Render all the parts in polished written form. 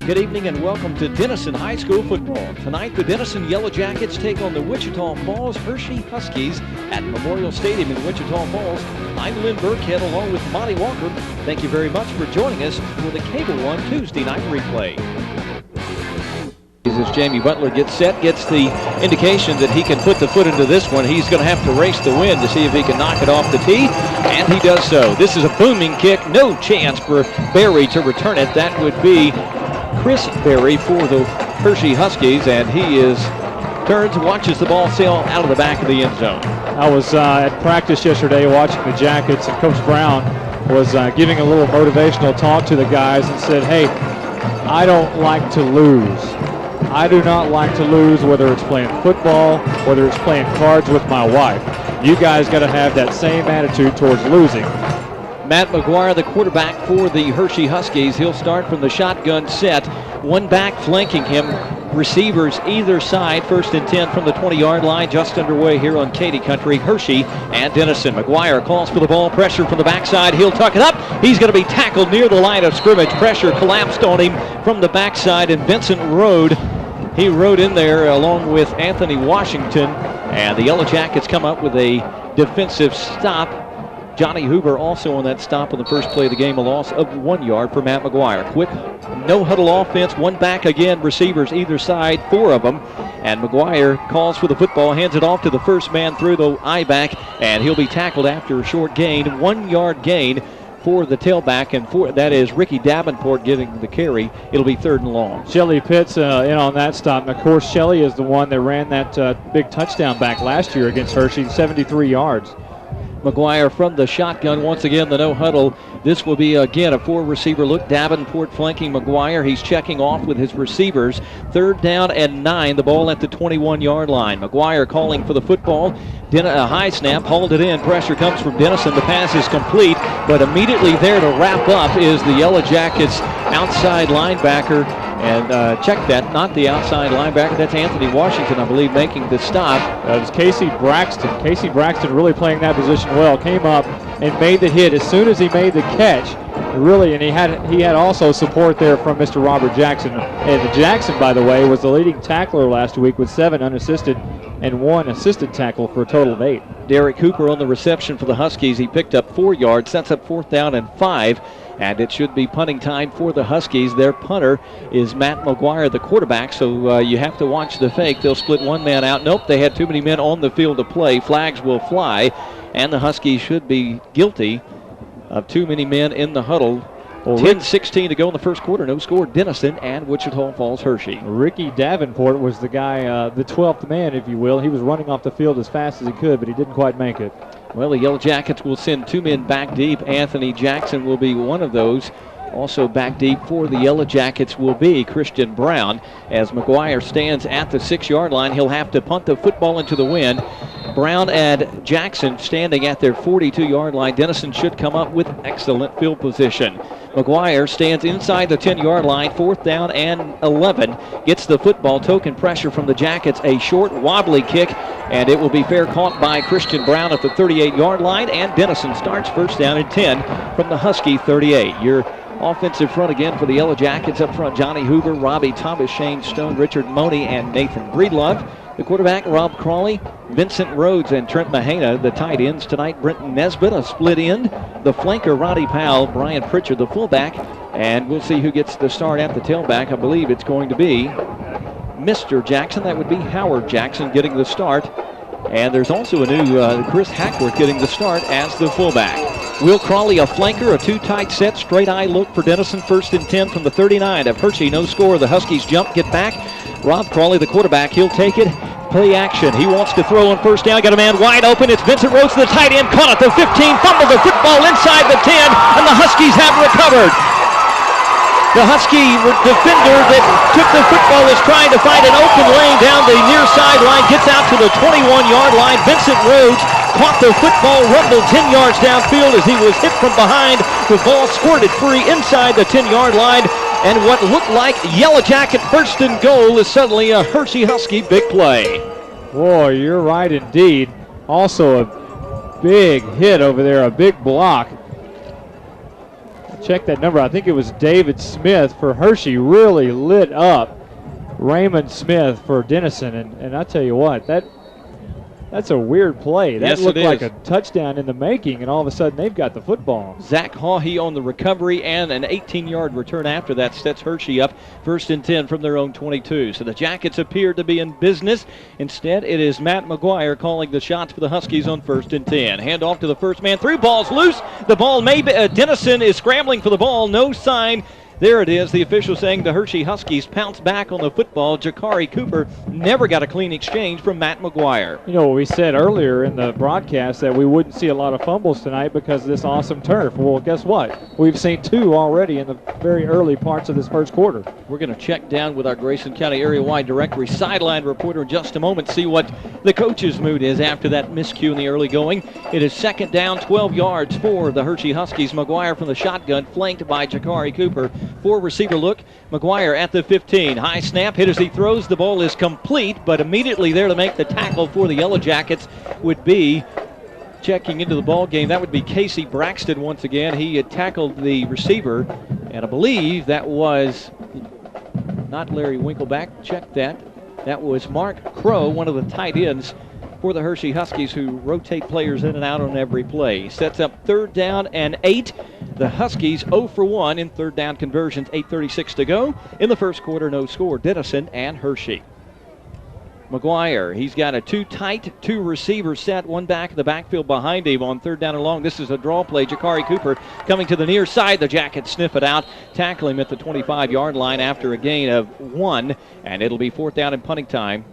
Good evening and welcome to Denison High School football. Tonight, the Denison Yellowjackets take on the Wichita Falls Hirschi Huskies at Memorial Stadium in Wichita Falls. I'm Lynn Burkhead along with Monty Walker. Thank you very much for joining us for the Cable One Tuesday night replay. As Jamie Butler gets set, gets the indication that he can put the foot into this one. He's going to have to race the wind to see if he can knock it off the tee, and he does so. This is a booming kick. No chance for Berry to return it. That would be Chris Berry for the Hirschi Huskies, and he turns, watches the ball sail out of the back of the end zone. I was at practice yesterday watching the Jackets, and Coach Brown was giving a little motivational talk to the guys and said, hey, I don't like to lose. I do not like to lose, whether it's playing football, whether it's playing cards with my wife. You guys got to have that same attitude towards losing. Matt McGuire, the quarterback for the Hirschi Huskies. He'll start from the shotgun set. One back flanking him. Receivers either side. 1st and 10 from the 20-yard line. Just underway here on Katy Country. Hirschi and Denison. McGuire calls for the ball. Pressure from the backside. He'll tuck it up. He's going to be tackled near the line of scrimmage. Pressure collapsed on him from the backside, and Vincent rode. He rode in there along with Anthony Washington, and the Yellowjackets come up with a defensive stop. Johnny Hoover also on that stop on the first play of the game, a loss of 1 yard for Matt McGuire. Quick no-huddle offense, one back again, receivers either side, 4 of them. And McGuire calls for the football, hands it off to the first man through the I-back, and he'll be tackled after a short gain, 1 yard gain for the tailback, and that is Ricky Davenport getting the carry. It'll be 3rd and long. Shelley Pitts in on that stop. And of course, Shelley is the one that ran that big touchdown back last year against Hirschi, 73 yards. McGuire from the shotgun. Once again, the no huddle. This will be, again, a 4-receiver look. Davenport flanking McGuire. He's checking off with his receivers. 3rd down and 9. The ball at the 21-yard line. McGuire calling for the football. A high snap, hauled it in. Pressure comes from Denison. The pass is complete, but immediately there to wrap up is the Yellowjackets outside linebacker. And check that, not the outside linebacker. That's Anthony Washington, I believe, making the stop. That was Casey Braxton. Casey Braxton really playing that position well. Came up and made the hit as soon as he made the catch. Really, and he had also support there from Mr. Robert Jackson. And Jackson, by the way, was the leading tackler last week with 7 unassisted and 1 assisted tackle for a total of 8. Derek Cooper on the reception for the Huskies. He picked up 4 yards. That's up 4th down and 5. And it should be punting time for the Huskies. Their punter is Matt McGuire, the quarterback, so you have to watch the fake. They'll split one man out. Nope, they had too many men on the field to play. Flags will fly, and the Huskies should be guilty of too many men in the huddle. 10-16 to go in the first quarter. No score, Denison and Wichita Falls Hirschi. Ricky Davenport was the guy, the 12th man, if you will. He was running off the field as fast as he could, but he didn't quite make it. Well, the Yellowjackets will send 2 men back deep. Anthony Jackson will be one of those. Also back deep for the Yellowjackets will be Christian Brown. As McGuire stands at the 6-yard line, he'll have to punt the football into the wind. Brown and Jackson standing at their 42-yard line. Denison should come up with excellent field position. McGuire stands inside the 10-yard line, 4th down and 11. Gets the football, token pressure from the Jackets, a short wobbly kick, and it will be fair caught by Christian Brown at the 38-yard line, and Denison starts 1st down and 10 from the Husky 38. Your offensive front again for the Yellowjackets. Up front, Johnny Hoover, Robbie Thomas, Shane Stone, Richard Money, and Nathan Breedlove. The quarterback, Rob Crawley, Vincent Rhodes, and Trent Mahana. The tight ends tonight, Brenton Nesbitt, a split end. The flanker, Roddy Powell, Brian Pritchard, the fullback. And we'll see who gets the start at the tailback. I believe it's going to be Mr. Jackson. That would be Howard Jackson getting the start. And there's also a new Chris Hackworth getting the start as the fullback. Will Crawley, a flanker, a 2 tight set, straight eye look for Denison. 1st and 10 from the 39 of Hirschi. No score. The Huskies jump, get back. Rob Crawley, the quarterback, he'll take it. Play action. He wants to throw on 1st down. Got a man wide open. It's Vincent Rhodes, the tight end, caught at the 15, fumbled the football inside the 10, and the Huskies have recovered. The Husky defender that took the football is trying to find an open lane down the near sideline, gets out to the 21-yard line. Vincent Rhodes caught the football, rumbled 10 yards downfield as he was hit from behind. The ball squirted free inside the 10-yard line, and what looked like Yellowjacket 1st and goal is suddenly a Hirschi Husky big play. Boy, you're right indeed. Also a big hit over there, a big block. check that number. I think it was David Smith for Hirschi, really lit up Raymond Smith for Denison. And I tell you what, that's a weird play. That looked like a touchdown in the making, and all of a sudden they've got the football. Zach Hawhey on the recovery, and an 18-yard return after that sets Hirschi up 1st and 10 from their own 22. So the Jackets appear to be in business. Instead, it is Matt McGuire calling the shots for the Huskies on 1st and 10. Hand off to the first man through, ball's loose. The ball may be, Denison is scrambling for the ball, no sign. There it is, the official saying the Hirschi Huskies pounce back on the football. Jakari Cooper never got a clean exchange from Matt McGuire. You know, we said earlier in the broadcast that we wouldn't see a lot of fumbles tonight because of this awesome turf. Well, guess what? We've seen 2 already in the very early parts of this first quarter. We're going to check down with our Grayson County area-wide directory sideline reporter in just a moment, see what the coach's mood is after that miscue in the early going. It is 2nd down, 12 yards for the Hirschi Huskies. McGuire from the shotgun, flanked by Jakari Cooper. 4 receiver look. McGuire at the 15. High snap, hit as he throws. The ball is complete, but immediately there to make the tackle for the Yellowjackets would be checking into the ball game. That would be Casey Braxton once again. He had tackled the receiver, and I believe that was not Larry Winkleback. Check that. That was Mark Crow, one of the tight ends for the Hirschi Huskies, who rotate players in and out on every play. Sets up 3rd down and 8. The Huskies 0 for 1 in 3rd down conversions, 8:36 to go. In the first quarter, no score, Denison and Hirschi. McGuire, he's got a 2 tight, 2 receiver set, 1 back in the backfield behind him on 3rd down and long. This is a draw play. Jakari Cooper coming to the near side. The Jackets sniff it out, tackle him at the 25-yard line after a gain of 1, and it'll be 4th down and punting time.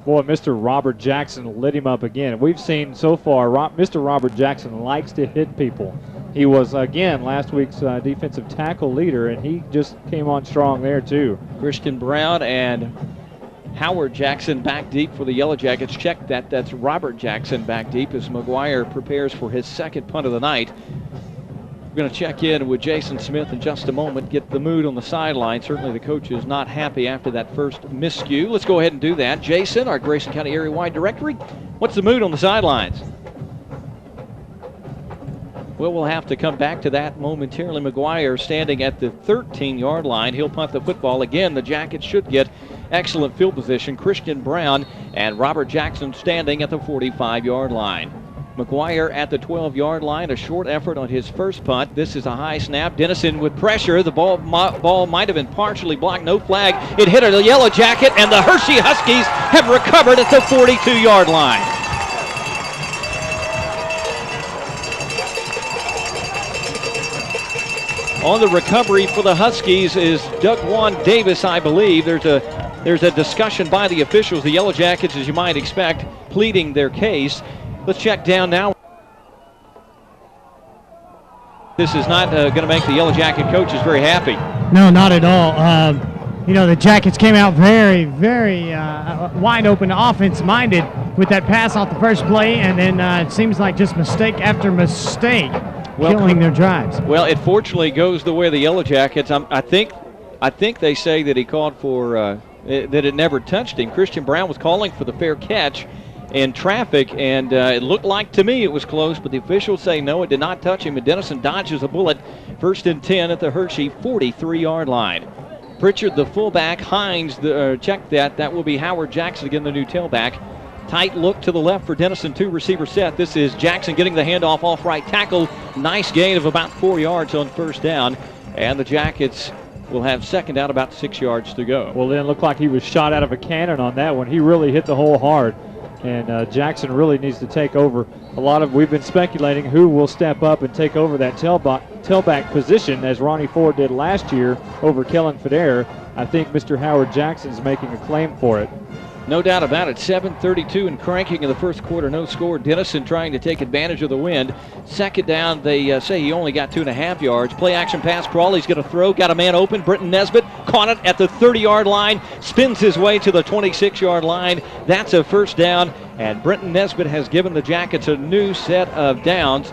Boy, Mr. Robert Jackson lit him up again. We've seen so far, Mr. Robert Jackson likes to hit people. He was, again, last week's defensive tackle leader, and he just came on strong there, too. Christian Brown and Howard Jackson back deep for the Yellowjackets. Check that. That's Robert Jackson back deep as McGuire prepares for his 2nd punt of the night. We're going to check in with Jason Smith in just a moment, get the mood on the sideline. Certainly the coach is not happy after that first miscue. Let's go ahead and do that. Jason, our Grayson County area-wide directory, what's the mood on the sidelines? Well, we'll have to come back to that momentarily. McGuire standing at the 13-yard line. He'll punt the football. Again, the Jackets should get excellent field position. Christian Brown and Robert Jackson standing at the 45-yard line. McGuire at the 12-yard line, a short effort on his first punt. This is a high snap. Denison with pressure. The ball might have been partially blocked. No flag. It hit a yellow jacket, and the Hirschi Huskies have recovered at the 42-yard line. On the recovery for the Huskies is Doug Juan Davis, I believe. There's a discussion by the officials. The Yellowjackets, as you might expect, pleading their case. Let's check down now. This is not going to make the Yellow Jacket coaches very happy. No, not at all. You know, the Jackets came out very, very wide open, offense-minded with that pass off the first play, and then it seems like just mistake after mistake, killing their drives. Well, it fortunately goes the way of the Yellow Jackets. I think they say that he called for that it never touched him. Christian Brown was calling for the fair catch in traffic, and it looked like to me it was close, but the officials say no, it did not touch him, and Denison dodges a bullet. 1st and 10 at the Hirschi 43-yard line. Pritchard, the fullback. Hines, check that. That will be Howard Jackson again, the new tailback. Tight look to the left for Denison, 2 receiver set. This is Jackson getting the handoff off right tackle. Nice gain of about 4 yards on 1st down, and the Jackets will have 2nd down, about 6 yards to go. Well, then it looked like he was shot out of a cannon on that one. He really hit the hole hard. And Jackson really needs to take over. We've been speculating who will step up and take over that tailback position, as Ronnie Ford did last year over Kellen Federa. I think Mr. Howard Jackson's making a claim for it. No doubt about it. 7:32 and cranking in the first quarter. No score. Denison trying to take advantage of the wind. 2nd down. They say he only got 2.5 yards. Play action pass. Crawley's going to throw. Got a man open. Brenton Nesbitt caught it at the 30-yard line. Spins his way to the 26-yard line. That's a 1st down. And Brenton Nesbitt has given the Jackets a new set of downs.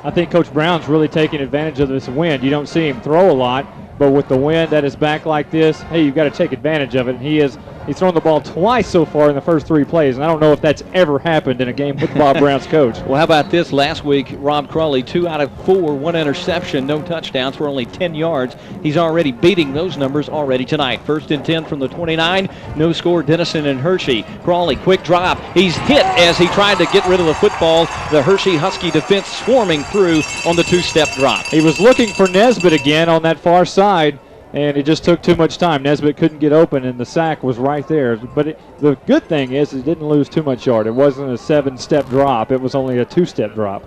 I think Coach Brown's really taking advantage of this wind. You don't see him throw a lot, but with the wind at his back like this, hey, you've got to take advantage of it. And he is He's thrown the ball twice so far in the first 3 plays, and I don't know if that's ever happened in a game with Bob Brown's coach. Well, how about this? Last week, Rob Crawley, 2 out of 4, 1 interception, no touchdowns for only 10 yards. He's already beating those numbers already tonight. 1st and 10 from the 29. No score, Denison and Hirschi. Crawley, quick drop. He's hit as he tried to get rid of the football. The Hirschi Husky defense swarming through on the 2-step drop. He was looking for Nesbitt again on that far side, and it just took too much time. Nesbitt couldn't get open, and the sack was right there. But the good thing is it didn't lose too much yard. It wasn't a 7-step drop. It was only a 2-step drop.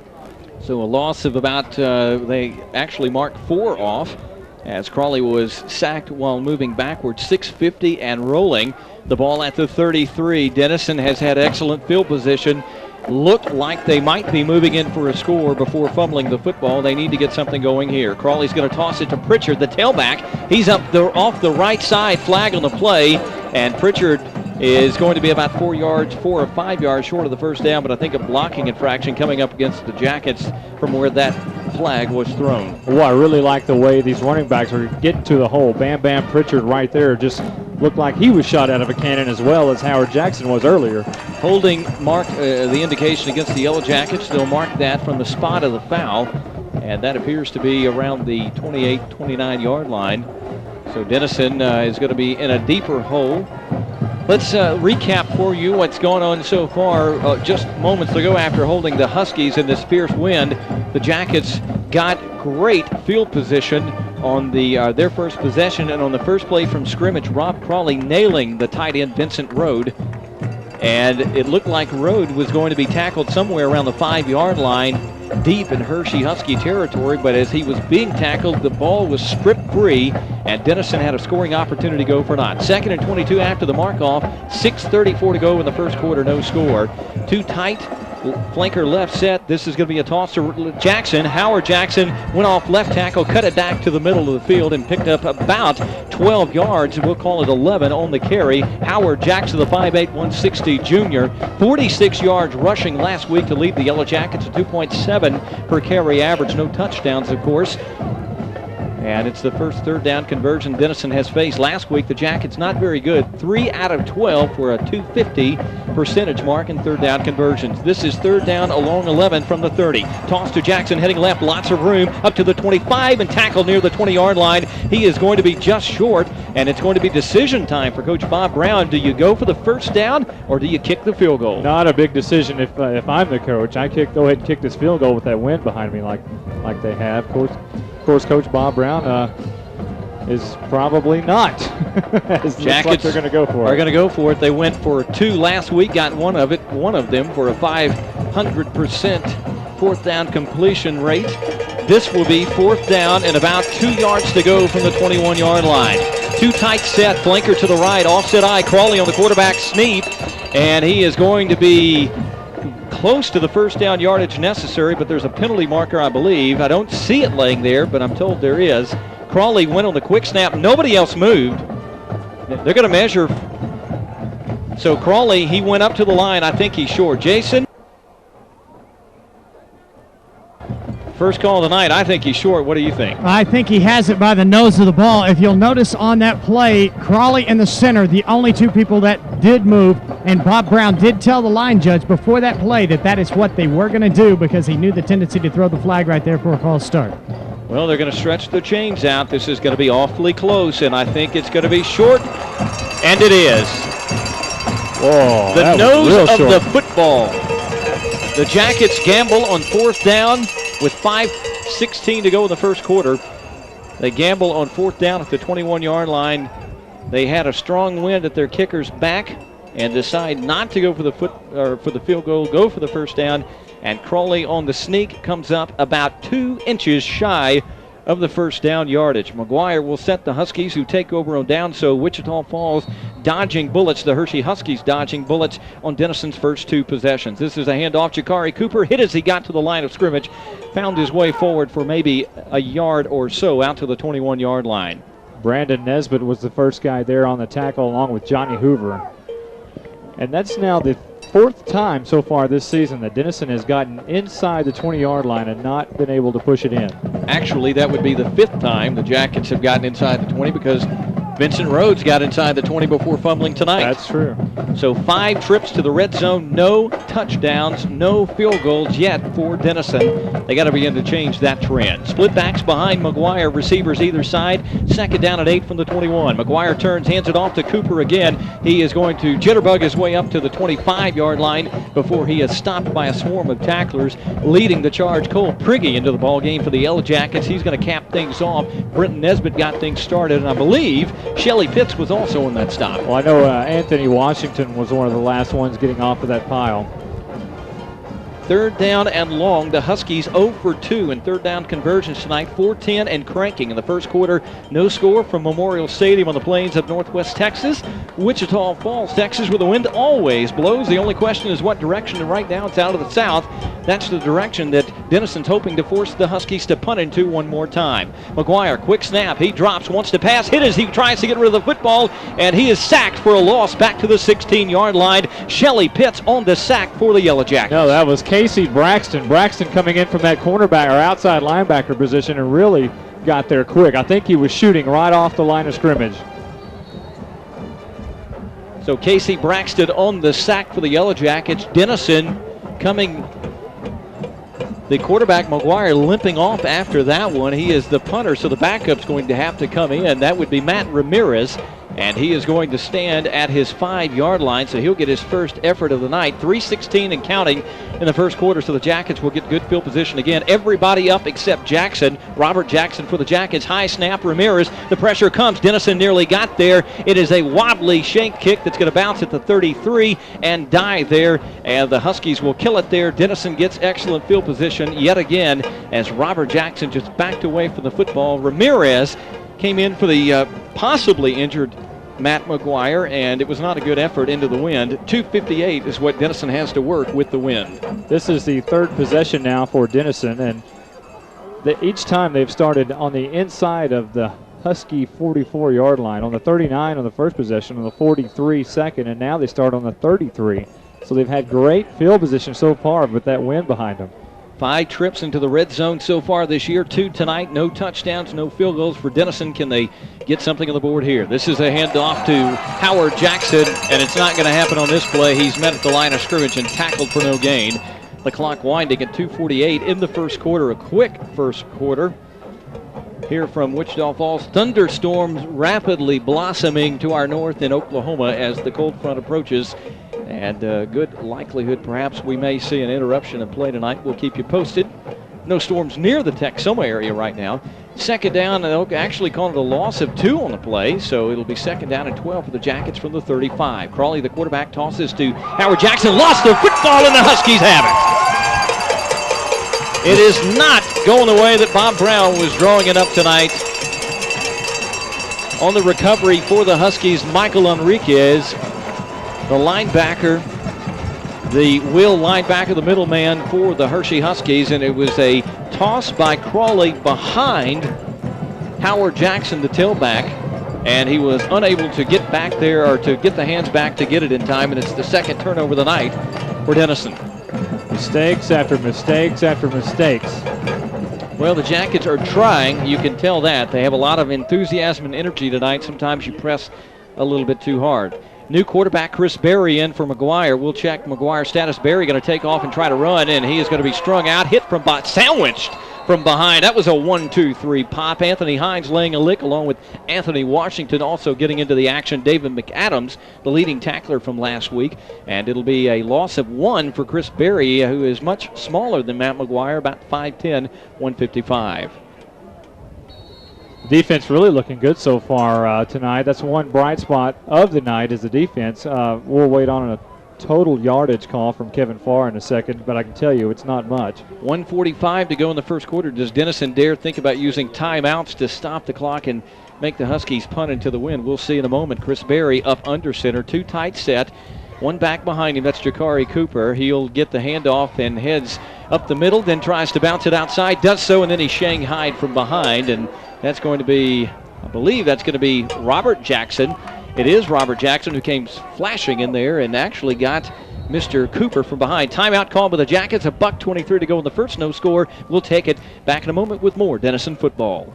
So a loss of about, they actually marked 4 off as Crawley was sacked while moving backwards, 6:50 and rolling. The ball at the 33. Denison has had excellent field position. Looked like they might be moving in for a score before fumbling the football. They need to get something going here. Crawley's going to toss it to Pritchard, the tailback. He's up off the right side, flag on the play, and Pritchard is going to be about 4 or 5 yards short of the first down, but I think a blocking infraction coming up against the Jackets from where that flag was thrown. Well, I really like the way these running backs are getting to the hole. Bam Bam Pritchard right there just looked like he was shot out of a cannon as well as Howard Jackson was earlier. Holding marked the indication against the Yellowjackets. They'll mark that from the spot of the foul, and that appears to be around the 28, 29-yard line. So Denison is going to be in a deeper hole. Let's recap for you what's going on so far. Just moments ago, after holding the Huskies in this fierce wind, the Jackets got great field position on their first possession, and on the first play from scrimmage, Rob Crawley nailing the tight end Vincent Rode. And it looked like Rode was going to be tackled somewhere around the 5-yard line, deep in Hirschi Husky territory, but as he was being tackled, the ball was stripped free, and Denison had a scoring opportunity to go for naught. 2nd and 22 after the mark-off, 6:34 to go in the first quarter, no score. Too tight, flanker left set. This is going to be a toss to Jackson. Howard Jackson went off left tackle, cut it back to the middle of the field, and picked up about 12 yards. We'll call it 11 on the carry. Howard Jackson, the 5'8", 160 junior, 46 yards rushing last week to lead the Yellowjackets at 2.7 per carry average. No touchdowns, of course. And it's the first 3rd down conversion Denison has faced. Last week, the Jackets not very good. 3 out of 12 for a .250 percentage mark in 3rd down conversions. This is 3rd down along 11 from the 30. Toss to Jackson, heading left, lots of room, up to the 25 and tackled near the 20-yard line. He is going to be just short, and it's going to be decision time for Coach Bob Brown. Do you go for the first down, or do you kick the field goal? Not a big decision if I'm the coach. I go ahead and kick this field goal with that wind behind me like they have. Of course, Coach Bob Brown is probably not. Jackets like they're going to go for it. Are going to go for it. They went for 2 last week, got one of them for a 500% 4th down completion rate. This will be 4th down and about 2 yards to go from the 21-yard line. Too tight set, flanker to the right, offset eye, Crawley on the quarterback sneak, and he is going to be close to the first down yardage necessary, but there's a penalty marker, I believe. I don't see it laying there, but I'm told there is. Crawley went on the quick snap. Nobody else moved. They're going to measure. So Crawley, he went up to the line. I think he's short. Jason? First call tonight, I think he's short. What do you think? I think he has it by the nose of the ball. If you'll notice on that play, Crawley in the center, the only 2 people that did move, and Bob Brown did tell the line judge before that play that is what they were going to do because he knew the tendency to throw the flag right there for a false start. Well, they're going to stretch the chains out. This is going to be awfully close, and I think it's going to be short, and it is. Whoa, the nose of the football. The Jackets gamble on 4th down with 5:16 to go in the first quarter. They gamble on 4th down at the 21-yard line. They had a strong wind at their kicker's back and decide not to go for the field goal, go for the first down. And Crawley on the sneak comes up about 2 inches shy of the first down yardage. McGuire will set the Huskies, who take over on down. So Wichita Falls dodging bullets. The Hirschi Huskies dodging bullets on Denison's first 2 possessions. This is a handoff. Jakari Cooper hit as he got to the line of scrimmage. Found his way forward for maybe a yard or so out to the 21-yard line. Brandon Nesbitt was the first guy there on the tackle along with Johnny Hoover. And that's now the 4th time so far this season that Denison has gotten inside the 20-yard line and not been able to push it in. Actually, that would be the 5th time the Jackets have gotten inside the 20 because Vincent Rhodes got inside the 20 before fumbling tonight. That's true. So 5 trips to the red zone, no touchdowns, no field goals yet for Denison. They got to begin to change that trend. Split backs behind McGuire, receivers either side. Second down at 8 from the 21. McGuire turns, hands it off to Cooper again. He is going to jitterbug his way up to the 25-yard line before he is stopped by a swarm of tacklers. Leading the charge, Cole Prigge into the ballgame for the Yellowjackets. He's going to cap things off. Brenton Nesbitt got things started, and I believe Shelly Pitts was also on that stop. Well, I know Anthony Washington was one of the last ones getting off of that pile. Third down and long. The Huskies 0 for 2 in third down conversions tonight. 4-10 and cranking in the first quarter. No score from Memorial Stadium on the plains of northwest Texas. Wichita Falls, Texas, where the wind always blows. The only question is what direction, and right now it's out of the south. That's the direction that Denison's hoping to force the Huskies to punt into one more time. McGuire, quick snap. He drops, wants to pass, hit as he tries to get rid of the football, and he is sacked for a loss back to the 16-yard line. Shelly Pitts on the sack for the Yellowjackets. No, that was Casey Braxton. Braxton coming in from that cornerback or outside linebacker position and really got there quick. I think he was shooting right off the line of scrimmage. So Casey Braxton on the sack for the Yellowjackets. Denison coming, the quarterback McGuire limping off after that one. He is the punter, so the backup's going to have to come in. That would be Matt Ramirez, and he is going to stand at his 5-yard line, so he'll get his first effort of the night. 3:16 and counting in the first quarter, so the Jackets will get good field position again. Everybody up except Jackson. Robert Jackson for the Jackets. High snap, Ramirez. The pressure comes. Denison nearly got there. It is a wobbly shank kick that's going to bounce at the 33 and die there, and the Huskies will kill it there. Denison gets excellent field position yet again as Robert Jackson just backed away from the football. Ramirez came in for the possibly injured Matt McGuire, and it was not a good effort into the wind. 2:58 is what Denison has to work with the wind. This is the third possession now for Denison, and each time they've started on the inside of the Husky 44-yard line. On the 39 on the first possession, on the 43 second, and now they start on the 33. So they've had great field position so far with that wind behind them. 5 trips into the red zone so far this year, 2 tonight. No touchdowns, no field goals for Denison. Can they get something on the board here? This is a handoff to Howard Jackson, and it's not going to happen on this play. He's met at the line of scrimmage and tackled for no gain. The clock winding at 2:48 in the first quarter. A quick first quarter here from Wichita Falls. Thunderstorms rapidly blossoming to our north in Oklahoma as the cold front approaches. And good likelihood perhaps we may see an interruption of play tonight. We'll keep you posted. No storms near the Texoma area right now. Second down, and they'll actually call it a loss of 2 on the play, so it'll be second down and 12 for the Jackets from the 35. Crawley, the quarterback, tosses to Howard Jackson. Lost the football, and the Huskies have it. It is not going the way that Bob Brown was drawing it up tonight. On the recovery for the Huskies, Michael Enriquez, the linebacker, the will linebacker, the middleman for the Hirschi Huskies, and it was a toss by Crawley behind Howard Jackson, the tailback, and he was unable to get back there or to get the hands back to get it in time, and it's the second turnover of the night for Denison. Mistakes after mistakes after mistakes. Well, the Jackets are trying. You can tell that. They have a lot of enthusiasm and energy tonight. Sometimes you press a little bit too hard. New quarterback Chris Berry in for McGuire. We'll check McGuire's status. Berry going to take off and try to run, and he is going to be strung out, hit from sandwiched from behind. That was a 1-2-3 pop. Anthony Hines laying a lick along with Anthony Washington also getting into the action. David McAdams, the leading tackler from last week, and it'll be a loss of 1 for Chris Berry, who is much smaller than Matt McGuire, about 5'10", 155. Defense really looking good so far tonight. That's one bright spot of the night is the defense. We'll wait on a total yardage call from Kevin Farr in a second, but I can tell you it's not much. 1:45 to go in the first quarter. Does Denison dare think about using timeouts to stop the clock and make the Huskies punt into the wind? We'll see in a moment. Chris Berry up under center, 2 tight set. 1 back behind him, that's Jakari Cooper. He'll get the handoff and heads up the middle, then tries to bounce it outside, does so, and then he's shanghaied from behind, and that's going to be, I believe that's going to be Robert Jackson. It is Robert Jackson who came flashing in there and actually got Mr. Cooper from behind. Timeout call by the Jackets, a $1:23 to go in the first, no score. We'll take it back in a moment with more Denison football.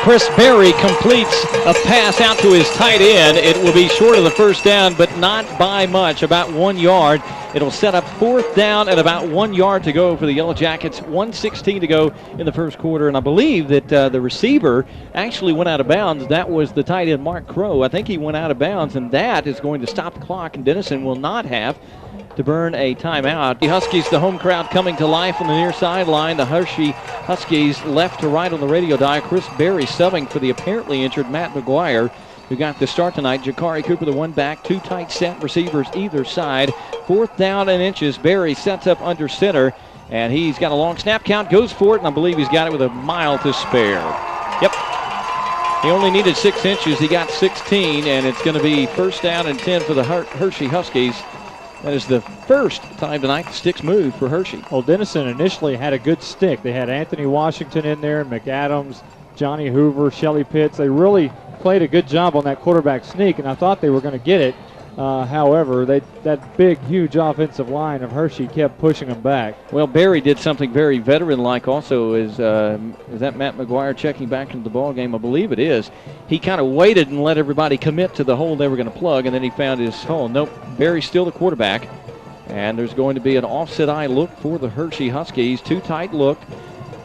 Chris Berry completes a pass out to his tight end. It will be short of the first down, but not by much, about 1 yard. It'll set up 4th down and about 1 yard to go for the Yellowjackets. 1:16 to go in the first quarter, and I believe that the receiver actually went out of bounds. That was the tight end, Mark Crow. I think he went out of bounds, and that is going to stop the clock, and Denison will not have to burn a timeout. The Huskies, the home crowd coming to life on the near sideline. The Hirschi Huskies left to right on the radio dial. Chris Berry subbing for the apparently injured Matt McGuire, who got the start tonight. Jakari Cooper, the one back, 2 tight set receivers either side. 4th down and inches. Berry sets up under center, and he's got a long snap count, goes for it, and I believe he's got it with a mile to spare. Yep. He only needed 6 inches. He got 16, and it's going to be 1st down and 10 for the Hirschi Huskies. That is the first time tonight the sticks move for Hirschi. Well, Denison initially had a good stick. They had Anthony Washington in there, McAdams, Johnny Hoover, Shelly Pitts. They really played a good job on that quarterback sneak, and I thought they were going to get it. However, that big, huge offensive line of Hirschi kept pushing them back. Well, Berry did something very veteran-like also. Is that Matt McGuire checking back into the ball game? I believe it is. He kind of waited and let everybody commit to the hole they were going to plug, and then he found his hole. Nope, Berry's still the quarterback, and there's going to be an offset eye look for the Hirschi Huskies. 2 tight look,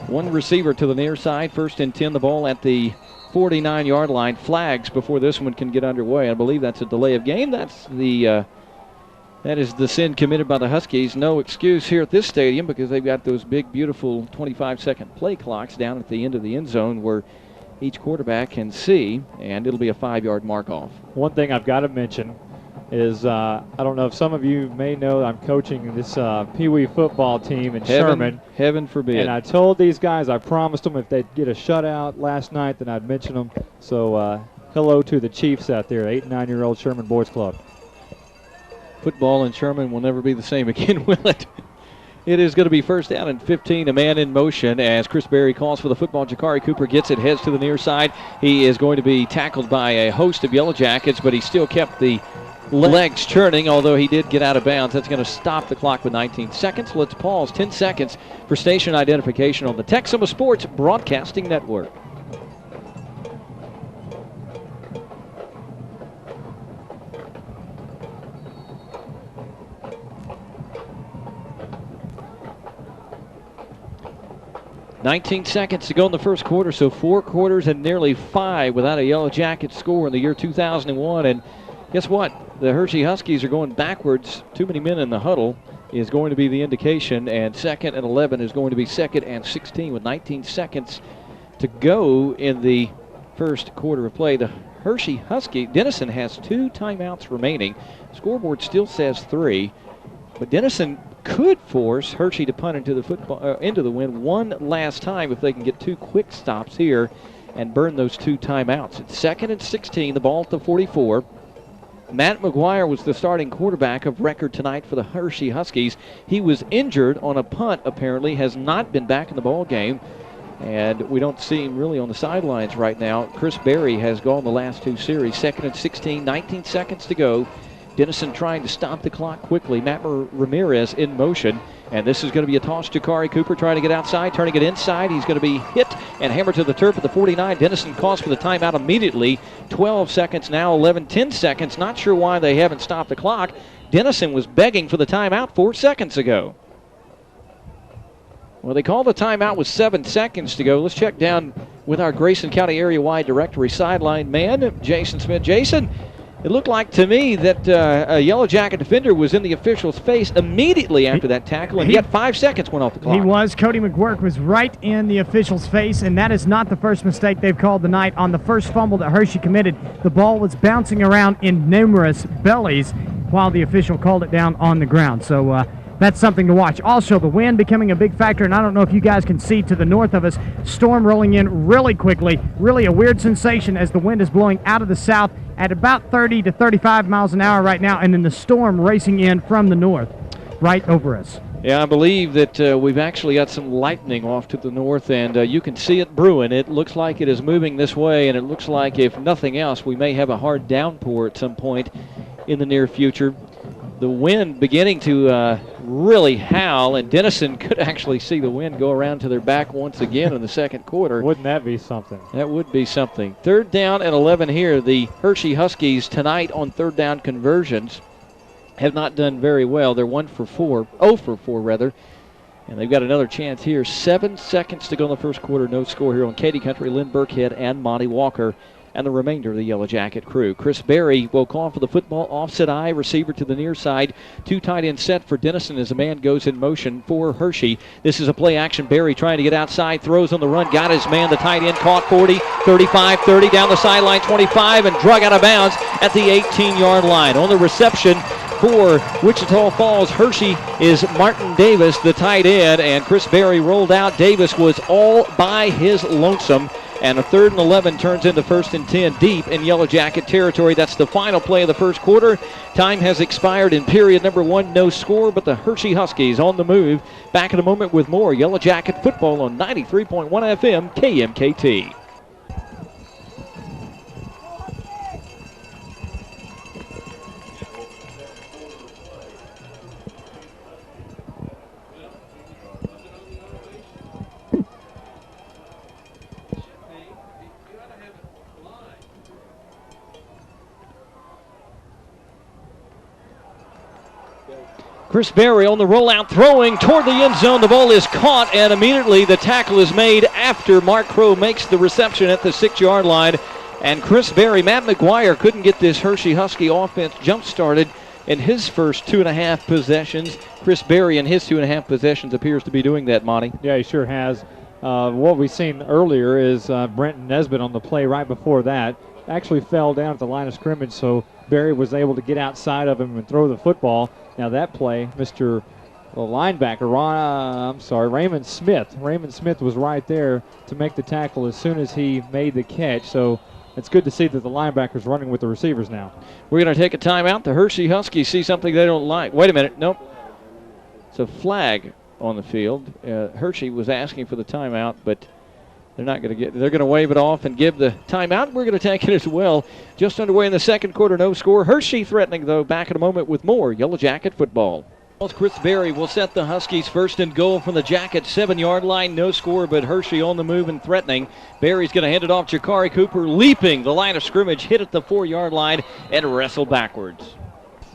1 receiver to the near side. 1st and 10, the ball at the 49-yard line. Flags before this one can get underway. I believe that's a delay of game. That is the sin committed by the Huskies. No excuse here at this stadium because they've got those big, beautiful 25-second play clocks down at the end of the end zone where each quarterback can see, and it'll be a 5-yard mark off. One thing I've got to mention is I don't know if some of you may know I'm coaching this Pee Wee football team in Sherman. Heaven forbid. And I told these guys, I promised them if they'd get a shutout last night, then I'd mention them. So hello to the Chiefs out there, 8- and 9-year-old Sherman Boys Club. Football in Sherman will never be the same again, will it? It is going to be 1st down and 15, a man in motion as Chris Berry calls for the football. Jakari Cooper gets it, heads to the near side. He is going to be tackled by a host of Yellowjackets, but he still kept the legs churning, although he did get out of bounds. That's going to stop the clock with 19 seconds. Let's pause 10 seconds for station identification on the Texoma Sports Broadcasting Network. $19 seconds to go in the first quarter, so 4 quarters and nearly 5 without a Yellowjacket score in the year 2001. And guess what? The Hirschi Huskies are going backwards. Too many men in the huddle is going to be the indication, and 2nd and 11 is going to be 2nd and 16 with 19 seconds to go in the first quarter of play. The Hirschi Husky, Denison has 2 timeouts remaining. Scoreboard still says 3, but Denison could force Hirschi to punt into the wind one last time if they can get 2 quick stops here and burn those 2 timeouts. It's 2nd and 16, the ball at the 44. Matt McGuire was the starting quarterback of record tonight for the Hirschi Huskies. He was injured on a punt, apparently, has not been back in the ball game, and we don't see him really on the sidelines right now. Chris Berry has gone the last 2 series. 2nd and 16, 19 seconds to go. Denison trying to stop the clock quickly. Matt Ramirez in motion. And this is going to be a toss. Jakari Cooper trying to get outside, turning it inside. He's going to be hit and hammered to the turf at the 49. Denison calls for the timeout immediately. 12 seconds now, 11, 10 seconds. Not sure why they haven't stopped the clock. Denison was begging for the timeout 4 seconds ago. Well, they called the timeout with 7 seconds to go. Let's check down with our Grayson County Area-Wide Directory sideline man, Jason Smith. Jason, it looked like to me that a Yellowjacket defender was in the official's face immediately after that tackle, and yet 5 seconds went off the clock. He was. Cody McGuirk was right in the official's face, and that is not the first mistake they've called tonight. On the first fumble that Hirschi committed, the ball was bouncing around in numerous bellies while the official called it down on the ground. So that's something to watch. Also, the wind becoming a big factor, and I don't know if you guys can see to the north of us, storm rolling in really quickly. Really a weird sensation as the wind is blowing out of the south at about 30 to 35 miles an hour right now, and then the storm racing in from the north right over us. Yeah, I believe that we've actually got some lightning off to the north, and you can see it brewing. It looks like it is moving this way, and it looks like, if nothing else, we may have a hard downpour at some point in the near future. The wind beginning to really howl, and Denison could actually see the wind go around to their back once again in the second quarter. Wouldn't that be something? That would be something. 3rd down and 11 here. The Hirschi Huskies tonight on 3rd down conversions have not done very well. They're 0 for 4 rather. And they've got another chance here. 7 seconds to go in the first quarter. No score here on Katy Country. Lynn Burkhead and Monty Walker and the remainder of the Yellow Jacket crew. Chris Berry will call for the football. Offset eye, receiver to the near side. 2 tight end set for Denison as a man goes in motion for Hirschi. This is a play action. Berry trying to get outside, throws on the run, got his man. The tight end caught 40, 35, 30, down the sideline 25, and drug out of bounds at the 18-yard line. On the reception for Wichita Falls, Hirschi is Martin Davis, the tight end, and Chris Berry rolled out. Davis was all by his lonesome. And a 3rd and 11 turns into 1st and 10 deep in Yellow Jacket territory. That's the final play of the first quarter. Time has expired in period number 1. No score, but the Hirschi Huskies on the move. Back in a moment with more Yellow Jacket football on 93.1 FM KMKT. Chris Berry on the rollout, throwing toward the end zone. The ball is caught, and immediately the tackle is made after Mark Crow makes the reception at the 6-yard line. And Chris Berry, Matt McGuire couldn't get this Hirschi Husky offense jump-started in his first 2.5 possessions. Chris Berry in his 2.5 possessions appears to be doing that, Monty. Yeah, he sure has. What we've seen earlier is Brenton Nesbitt on the play right before that actually fell down at the line of scrimmage, so Berry was able to get outside of him and throw the football. Now that play, Mr. linebacker, Raymond Smith. Raymond Smith was right there to make the tackle as soon as he made the catch. So it's good to see that the linebacker's running with the receivers now. We're going to take a timeout. The Hirschi Huskies see something they don't like. Wait a minute. Nope. It's a flag on the field. Hirschi was asking for the timeout, but they're not going to get. They're going to wave it off and give the timeout. We're going to take it as well. Just underway in the second quarter, no score. Hirschi threatening, though. Back in a moment with more Yellow Jacket football. Chris Berry will set the Huskies first and goal from the Jacket 7-yard line. No score, but Hirschi on the move and threatening. Berry's going to hand it off. Jakari Cooper leaping the line of scrimmage, hit at the 4-yard line, and wrestle backwards.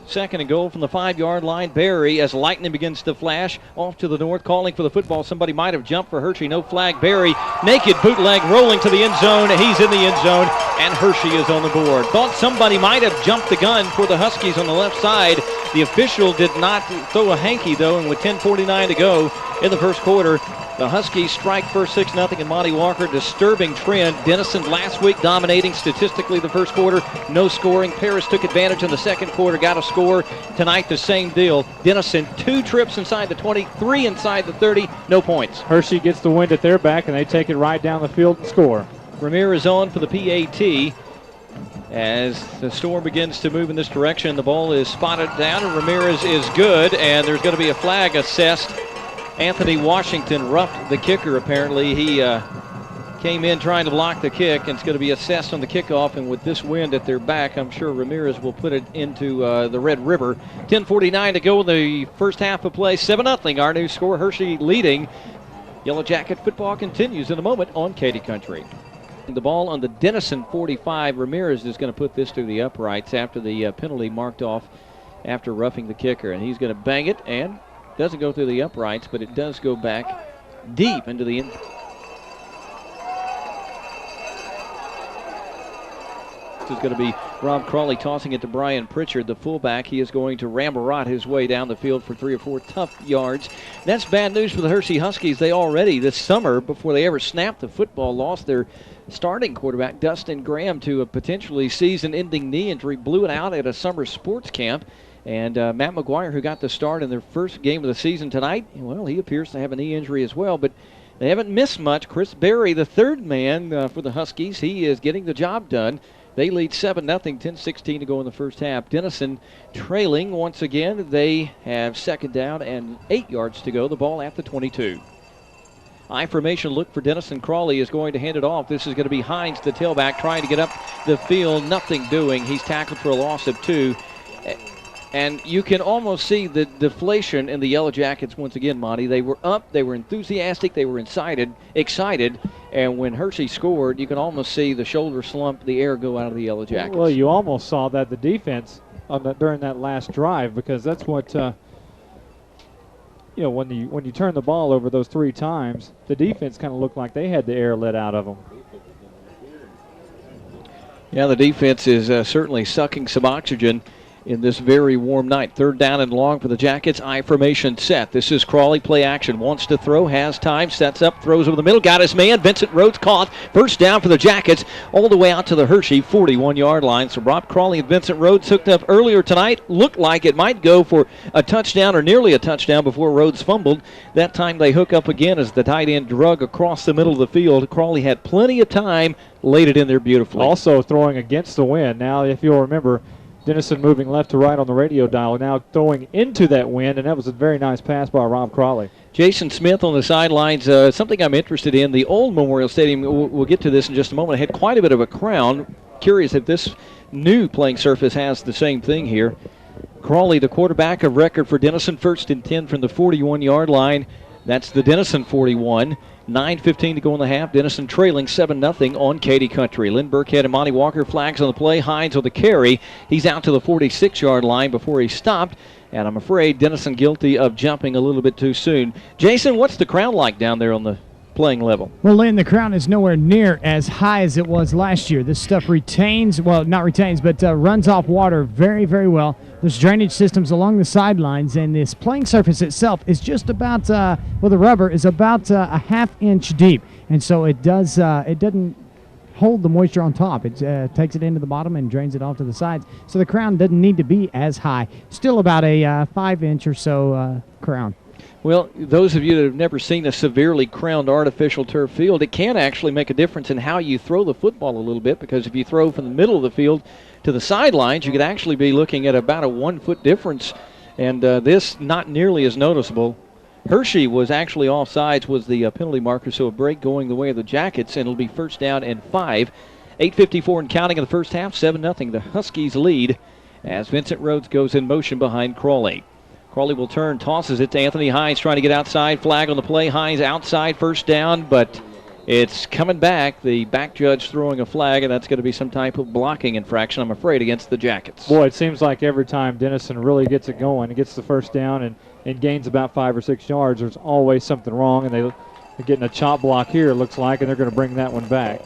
Second and goal from the 5-yard line. Berry, as lightning begins to flash, off to the north, calling for the football. Somebody might have jumped for Hirschi. No flag. Berry, naked bootleg, rolling to the end zone. He's in the end zone, and Hirschi is on the board. Thought somebody might have jumped the gun for the Huskies on the left side. The official did not throw a hanky, though, and with 10:49 to go in the first quarter, the Huskies strike first 6-0, and Monty Walker, disturbing trend. Denison last week dominating statistically the first quarter. No scoring. Paris took advantage in the second quarter, got a score. Tonight, the same deal. Denison, 2 trips inside the 20, 3 inside the 30, no points. Hirschi gets the wind at their back, and they take it right down the field and score. Ramirez on for the PAT. As the storm begins to move in this direction, the ball is spotted down, and Ramirez is good, and there's going to be a flag assessed. Anthony Washington roughed the kicker, apparently. He came in trying to block the kick, and it's going to be assessed on the kickoff. And with this wind at their back, I'm sure Ramirez will put it into the Red River. 10:49 to go in the first half of play. 7-0, our new score. Hirschi leading. Yellow Jacket football continues in a moment on Katy Country. The ball on the Denison 45. Ramirez is going to put this to the uprights after the penalty marked off after roughing the kicker. And he's going to bang it, and doesn't go through the uprights, but it does go back deep into the end. This is going to be Rob Crawley tossing it to Brian Pritchard, the fullback. He is going to rambarot his way down the field for 3 or 4 tough yards. That's bad news for the Hirschi Huskies. They already this summer, before they ever snapped the football, lost their starting quarterback, Dustin Graham, to a potentially season-ending knee injury. Blew it out at a summer sports camp. And Matt McGuire, who got the start in their first game of the season tonight, well, he appears to have a knee injury as well, but they haven't missed much. Chris Berry, the third man for the Huskies, he is getting the job done. They lead 7-0, 10:16 to go in the first half. Denison trailing once again. They have second down and 8 yards to go. The ball at the 22. I formation look for Denison. Crawley is going to hand it off. This is going to be Hines, the tailback, trying to get up the field. Nothing doing. He's tackled for a loss of 2. And you can almost see the deflation in the Yellowjackets once again, Monty. They were up, they were enthusiastic, they were excited, and when Hirschi scored, you can almost see the shoulder slump, the air go out of the Yellowjackets. Well, you almost saw that the defense during that last drive, because that's what when you turn the ball over those 3 times, the defense kind of looked like they had the air let out of them. Yeah, the defense is certainly sucking some oxygen in this very warm night. 3rd down and long for the Jackets. I formation set. This is Crawley. Play action. Wants to throw. Has time. Sets up. Throws over the middle. Got his man. Vincent Rhodes caught. First down for the Jackets. All the way out to the Hirschi 41-yard line. So Rob Crawley and Vincent Rhodes hooked up earlier tonight. Looked like it might go for a touchdown or nearly a touchdown before Rhodes fumbled. That time they hook up again as the tight end drug across the middle of the field. Crawley had plenty of time. Laid it in there beautifully. Also throwing against the wind. Now, if you'll remember, Denison moving left to right on the radio dial, now throwing into that wind, and that was a very nice pass by Rob Crawley. Jason Smith on the sidelines, something I'm interested in. The old Memorial Stadium, we'll get to this in just a moment, had quite a bit of a crown. Curious if this new playing surface has the same thing here. Crawley, the quarterback of record for Denison, 1st and 10 from the 41-yard line. That's the Denison 41. 9:15 to go in the half. Denison trailing 7-0 on Katy Country. Lynn Burkhead and Monty Walker flags on the play. Hines on the carry. He's out to the 46-yard line before he stopped. And I'm afraid Denison guilty of jumping a little bit too soon. Jason, what's the crowd like down there on the playing level? Well, Lynn, the crowd is nowhere near as high as it was last year. This stuff retains, well, not retains, but runs off water very, very well. There's drainage systems along the sidelines, and this playing surface itself is just about, the rubber is about a half-inch deep, and so it doesn't hold the moisture on top. It takes it into the bottom and drains it off to the sides, so the crown doesn't need to be as high. Still about a 5-inch or so crown. Well, those of you that have never seen a severely crowned artificial turf field, it can actually make a difference in how you throw the football a little bit, because if you throw from the middle of the field to the sidelines, you could actually be looking at about a 1-foot difference, and this not nearly as noticeable. Hirschi was actually offsides, was the penalty marker, so a break going the way of the Jackets, and it'll be 1st down and 5. 8:54 and counting in the first half, 7-0. The Huskies lead as Vincent Rhodes goes in motion behind Crawley. Crawley will turn, tosses it to Anthony Hines, trying to get outside. Flag on the play. Hines outside, 1st down, but it's coming back. The back judge throwing a flag, and that's going to be some type of blocking infraction, I'm afraid, against the Jackets. Boy, it seems like every time Denison really gets it going, it gets the 1st down and gains about 5 or 6 yards, there's always something wrong, and they're getting a chop block here, it looks like, and they're going to bring that one back.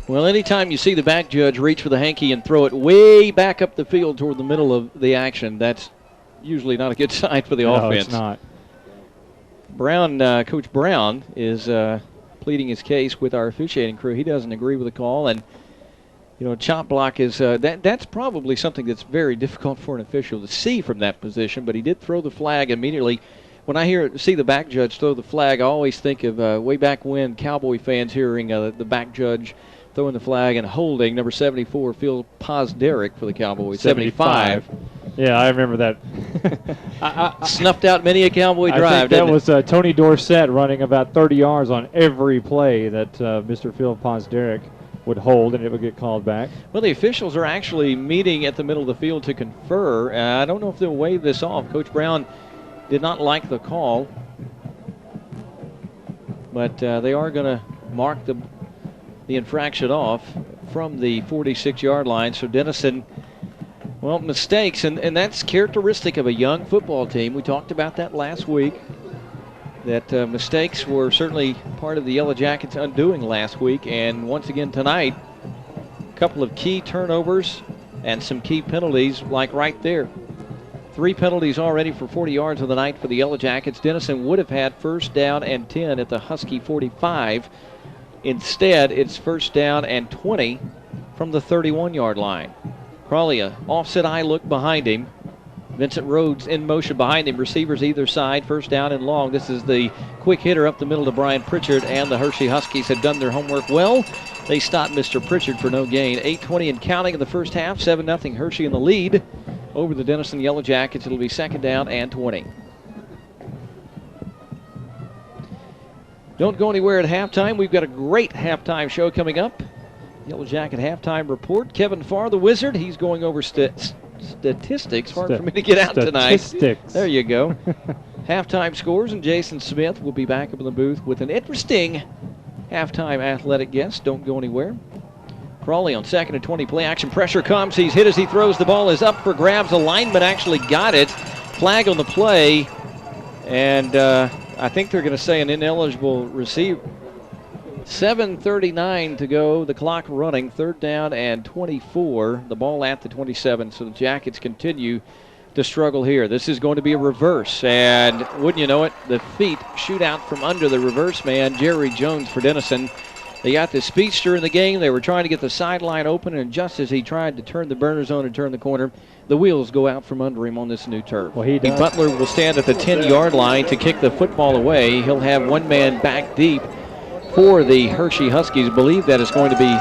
Well, anytime you see the back judge reach for the hanky and throw it way back up the field toward the middle of the action, that's usually not a good sign for the offense. No, it's not. Brown, Coach Brown is pleading his case with our officiating crew. He doesn't agree with the call, and chop block is that's probably something that's very difficult for an official to see from that position. But he did throw the flag immediately. When I see the back judge throw the flag, I always think of way back when Cowboy fans hearing the back judge throwing the flag and holding number 74, Phil Posderick for the Cowboys. 75. Yeah, I remember that. Snuffed out many a Cowboy drive. I think that was Tony Dorsett running about 30 yards on every play that Mr. Phil Posderick would hold, and it would get called back. Well, the officials are actually meeting at the middle of the field to confer. I don't know if they'll wave this off. Coach Brown did not like the call, but they are going to mark the infraction off from the 46-yard line. So Denison, well, mistakes, and that's characteristic of a young football team. We talked about that last week, that mistakes were certainly part of the Yellowjackets' undoing last week. And once again tonight, a couple of key turnovers and some key penalties, like right there. 3 penalties already for 40 yards of the night for the Yellowjackets. Denison would have had 1st down and 10 at the Husky 45. Instead, it's 1st down and 20 from the 31-yard line. Crawley, a offset eye look behind him. Vincent Rhodes in motion behind him. Receivers either side, 1st down and long. This is the quick hitter up the middle to Brian Pritchard, and the Hirschi Huskies have done their homework well. They stopped Mr. Pritchard for no gain. 8:20 and counting in the first half. 7-0 Hirschi in the lead over the Denison Yellowjackets. It'll be 2nd down and 20. Don't go anywhere at halftime. We've got a great halftime show coming up. Yellowjacket halftime report. Kevin Farr, the Wizard, he's going over statistics. Hard for me to get out tonight. Statistics. There you go. Halftime scores, and Jason Smith will be back up in the booth with an interesting halftime athletic guest. Don't go anywhere. Crawley on 2nd and 20. Play action pressure comes. He's hit as he throws. The ball is up for grabs. The lineman actually got it. Flag on the play. And I think they're going to say an ineligible receiver. 7:39 to go. The clock running. 3rd down and 24. The ball at the 27. So the Jackets continue to struggle here. This is going to be a reverse. And wouldn't you know it, the feet shoot out from under the reverse man, Jerry Jones for Denison. They got the speedster in the game. They were trying to get the sideline open, and just as he tried to turn the burner zone and turn the corner, the wheels go out from under him on this new turf. Well, he does. Butler will stand at the 10-yard line to kick the football away. He'll have one man back deep for the Hirschi Huskies. Believe that is going to be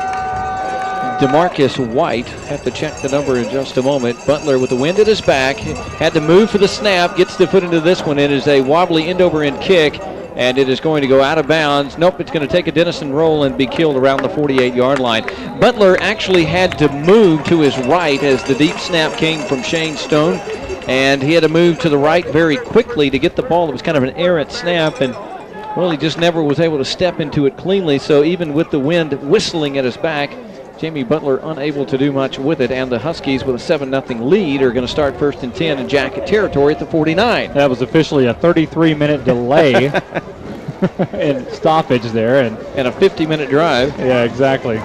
DeMarcus White. Have to check the number in just a moment. Butler with the wind at his back. Had to move for the snap. Gets the foot into this one. It is a wobbly end-over-end kick. And it is going to go out of bounds. Nope, it's going to take a Denison roll and be killed around the 48-yard line. Butler actually had to move to his right as the deep snap came from Shane Stone. And he had to move to the right very quickly to get the ball. It was kind of an errant snap. And, well, he just never was able to step into it cleanly. So even with the wind whistling at his back, Jamie Butler unable to do much with it, and the Huskies with a 7-0 lead are going to start 1st and 10 in Jacket territory at the 49. That was officially a 33-minute delay in stoppage there. And a 50-minute drive. Yeah, exactly.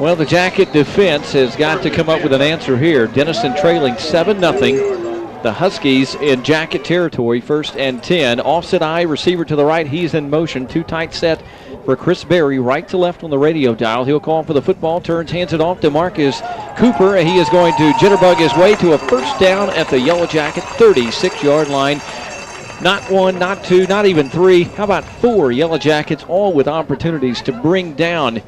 Well, the Jacket defense has got to come up with an answer here. Denison trailing 7-0. The Huskies in Jacket territory, 1st and 10. Offset eye, receiver to the right. He's in motion. Too tight set for Chris Berry, right to left on the radio dial. He'll call for the football, turns, hands it off to Marcus Cooper. He is going to jitterbug his way to a 1st down at the Yellowjacket 36-yard line. Not 1, not 2, not even 3. How about 4 Yellowjackets, all with opportunities to bring down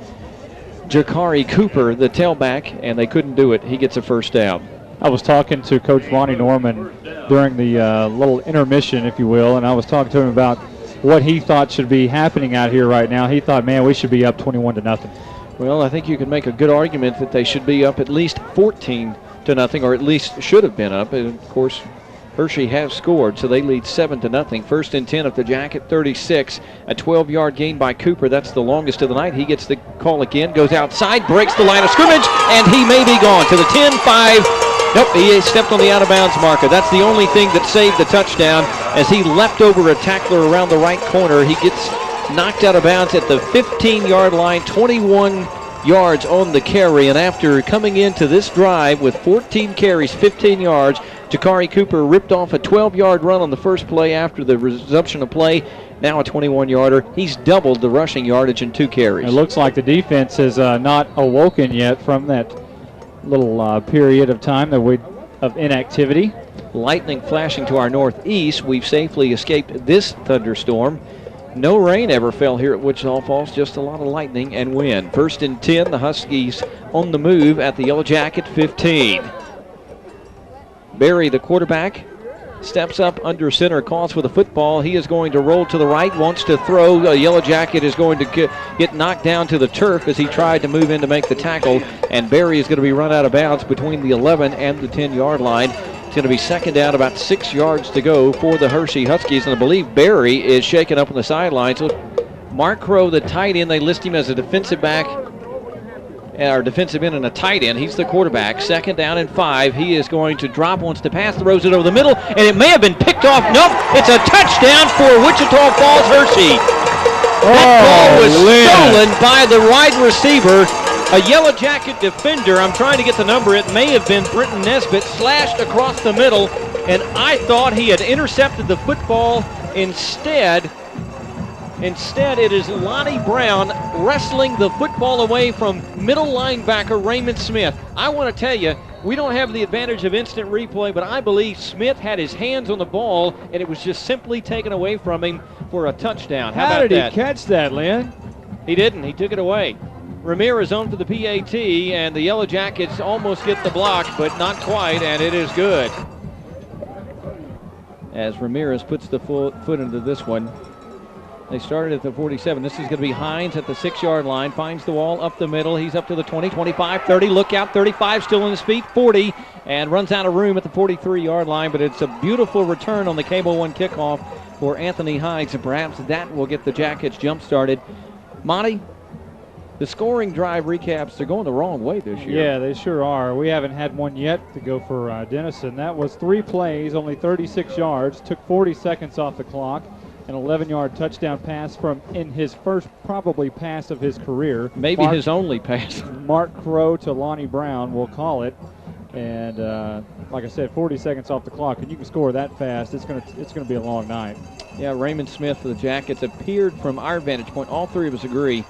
Jakari Cooper, the tailback, and they couldn't do it. He gets a 1st down. I was talking to Coach Ronnie Norman during the little intermission, if you will, and I was talking to him about what he thought should be happening out here right now. He thought, man, we should be up 21-0. Well, I think you can make a good argument that they should be up at least 14-0, or at least should have been up. And of course, Hirschi has scored, so they lead 7-0. 1st and 10 at the Jacket 36. A 12-yard gain by Cooper. That's the longest of the night. He gets the call again, goes outside, breaks the line of scrimmage, and he may be gone to the 10-5. Nope, he stepped on the out-of-bounds marker. That's the only thing that saved the touchdown as he leapt over a tackler around the right corner. He gets knocked out of bounds at the 15-yard line, 21 yards on the carry. And after coming into this drive with 14 carries, 15 yards, Jakari Cooper ripped off a 12-yard run on the first play after the resumption of play. Now a 21-yarder. He's doubled the rushing yardage in 2 carries. It looks like the defense has not awoken yet from that little period of time of inactivity. Lightning flashing to our northeast. We've safely escaped this thunderstorm. No rain ever fell here at Wichita Falls, just a lot of lightning and wind. 1st and 10, the Huskies on the move at the Yellowjacket 15. Barry, the quarterback, steps up under center, calls for the football. He is going to roll to the right, wants to throw. The Yellowjacket is going to get knocked down to the turf as he tried to move in to make the tackle, and Barry is going to be run out of bounds between the 11 and the 10-yard line. It's going to be 2nd down, about 6 yards to go for the Hirschi Huskies, and I believe Barry is shaken up on the sidelines. So Mark Crow, the tight end, they list him as a defensive back, our defensive end and a tight end. He's the quarterback. 2nd down and 5. He is going to drop, wants to pass, throws it over the middle, and it may have been picked off. Nope, it's a touchdown for Wichita Falls Hirschi. That ball was stolen by the wide receiver, a Yellowjacket defender. I'm trying to get the number. It may have been Britton Nesbitt, slashed across the middle, and I thought he had intercepted the football. Instead, it is Lonnie Brown wrestling the football away from middle linebacker Raymond Smith. I want to tell you, we don't have the advantage of instant replay, but I believe Smith had his hands on the ball, and it was just simply taken away from him for a touchdown. How about that? How did he catch that, Lynn? He didn't. He took it away. Ramirez on for the PAT, and the Yellowjackets almost get the block, but not quite, and it is good. As Ramirez puts the foot into this one. They started at the 47. This is going to be Hines at the 6-yard line. Finds the wall up the middle. He's up to the 20, 25, 30. Look out, 35 still in his feet, 40. And runs out of room at the 43-yard line. But it's a beautiful return on the Cable One kickoff for Anthony Hines. And perhaps that will get the Jackets jump-started. Monty, the scoring drive recaps, they're going the wrong way this year. Yeah, they sure are. We haven't had one yet to go for Denison. That was 3 plays, only 36 yards, took 40 seconds off the clock. An 11-yard touchdown pass in his first probably pass of his career. Maybe his only pass. Mark Crow to Lonnie Brown, we'll call it. And like I said, 40 seconds off the clock, and you can score that fast. It's gonna be a long night. Yeah, Raymond Smith for the Jackets appeared from our vantage point. All three of us agree,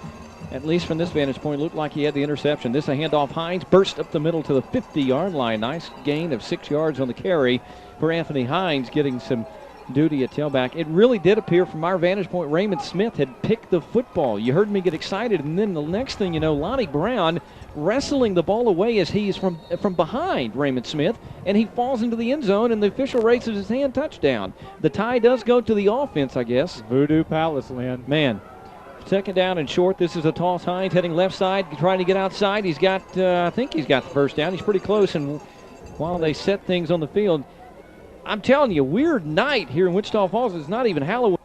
at least from this vantage point, looked like he had the interception. This a handoff. Hines burst up the middle to the 50-yard line. Nice gain of 6 yards on the carry for Anthony Hines, getting some duty at tailback. It really did appear from our vantage point Raymond Smith had picked the football. You heard me get excited, and then the next thing you know, Lonnie Brown wrestling the ball away as he's from behind Raymond Smith, and he falls into the end zone, and the official raises his hand, touchdown. The tie does go to the offense, I guess. Voodoo Palace, Lynn. Man, second down and short. This is a toss. Hines heading left side, trying to get outside. He's got, I think he's got the first down. He's pretty close, and while they set things on the field, I'm telling you, weird night here in Wichita Falls. It's not even Halloween.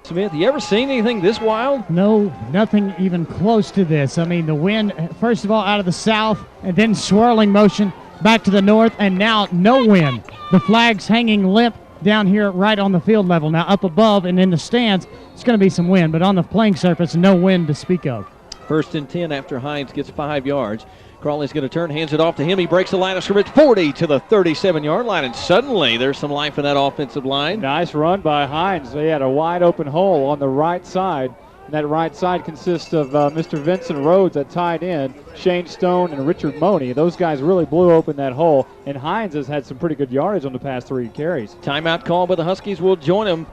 Smith, you ever seen anything this wild? No, nothing even close to this. I mean, the wind, first of all, out of the south, and then swirling motion back to the north, and now no wind. The flag's hanging limp down here right on the field level. Now up above and in the stands, it's going to be some wind, but on the playing surface, no wind to speak of. 1st and 10 after Hines gets 5 yards. Crawley's going to turn, hands it off to him. He breaks the line of scrimmage, 40 to the 37-yard line, and suddenly there's some life in that offensive line. Nice run by Hines. He had a wide open hole on the right side. And that right side consists of Mr. Vincent Rhodes at tight end, Shane Stone, and Richard Money. Those guys really blew open that hole, and Hines has had some pretty good yardage on the past 3 carries. Timeout call by the Huskies will join him.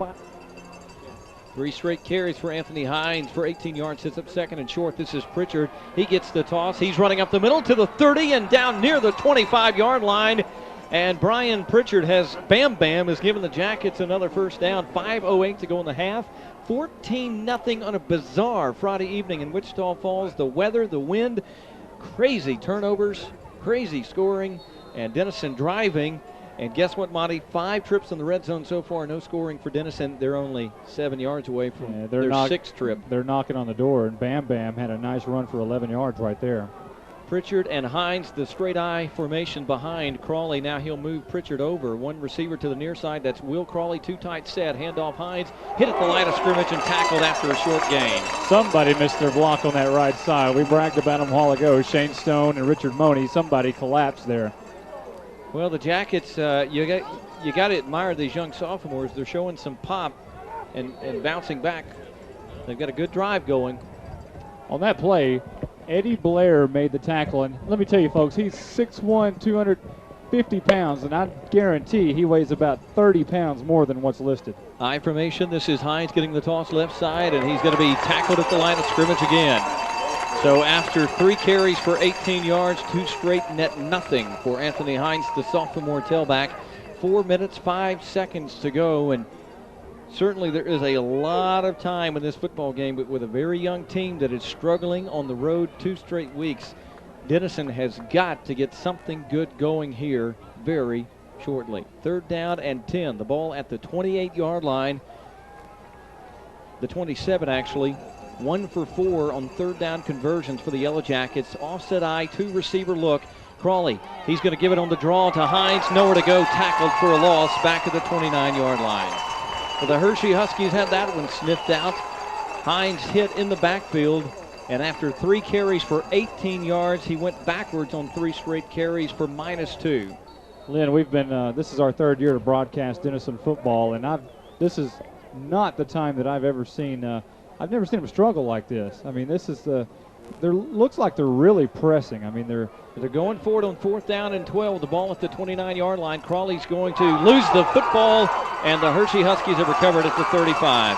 3 straight carries for Anthony Hines for 18 yards, sits up second and short. This is Pritchard. He gets the toss. He's running up the middle to the 30 and down near the 25-yard line. And Brian Pritchard has given the Jackets another first down. 5:08 to go in the half. 14-0 on a bizarre Friday evening in Wichita Falls. The weather, the wind, crazy turnovers, crazy scoring, and Denison driving. And guess what, Monty? 5 trips in the red zone so far, no scoring for Denison. They're only 7 yards away from their 6th trip. They're knocking on the door, and Bam Bam had a nice run for 11 yards right there. Pritchard and Hines, the straight eye formation behind Crawley. Now he'll move Pritchard over. One receiver to the near side. That's Will Crawley. 2 tight set. Handoff Hines. Hit at the line of scrimmage and tackled after a short gain. Somebody missed their block on that right side. We bragged about them a while ago. Shane Stone and Richard Money. Somebody collapsed there. Well, the Jackets, you got to admire these young sophomores. They're showing some pop and bouncing back. They've got a good drive going. On that play, Eddie Blair made the tackle, and let me tell you, folks, he's 6'1", 250 pounds, and I guarantee he weighs about 30 pounds more than what's listed. I formation. This is Hines getting the toss left side, and he's going to be tackled at the line of scrimmage again. So after 3 carries for 18 yards, 2 straight, net nothing for Anthony Hines, the sophomore tailback. 4 minutes, 5 seconds to go, and certainly there is a lot of time in this football game, but with a very young team that is struggling on the road 2 straight weeks, Denison has got to get something good going here very shortly. 3rd down and 10. The ball at the 28-yard line. The 27, actually. 1 for 4 on 3rd down conversions for the Yellowjackets. Offset eye, 2 receiver look. Crawley, he's going to give it on the draw to Hines. Nowhere to go, tackled for a loss back at the 29-yard line. Well, the Hirschi Huskies had that one sniffed out. Hines hit in the backfield, and after 3 carries for 18 yards, he went backwards on 3 straight carries for -2. Lynn, we've been, this is our 3rd year to broadcast Denison football, and this is not the time that I've ever seen, I've never seen them struggle like this. I mean, this is looks like they're really pressing. I mean, they're going for it on 4th down and 12. The ball at the 29-yard line. Crawley's going to lose the football, and the Hirschi Huskies have recovered at the 35.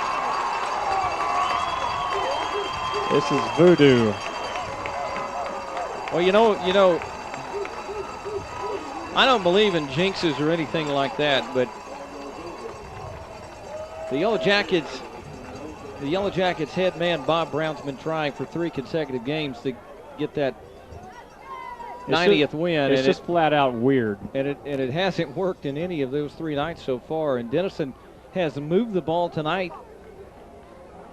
This is voodoo. Well, you know, I don't believe in jinxes or anything like that, but The Yellowjackets head man Bob Brown's been trying for 3 consecutive games to get that 90th win. It's just flat out weird. And it hasn't worked in any of those 3 nights so far. And Denison has moved the ball tonight.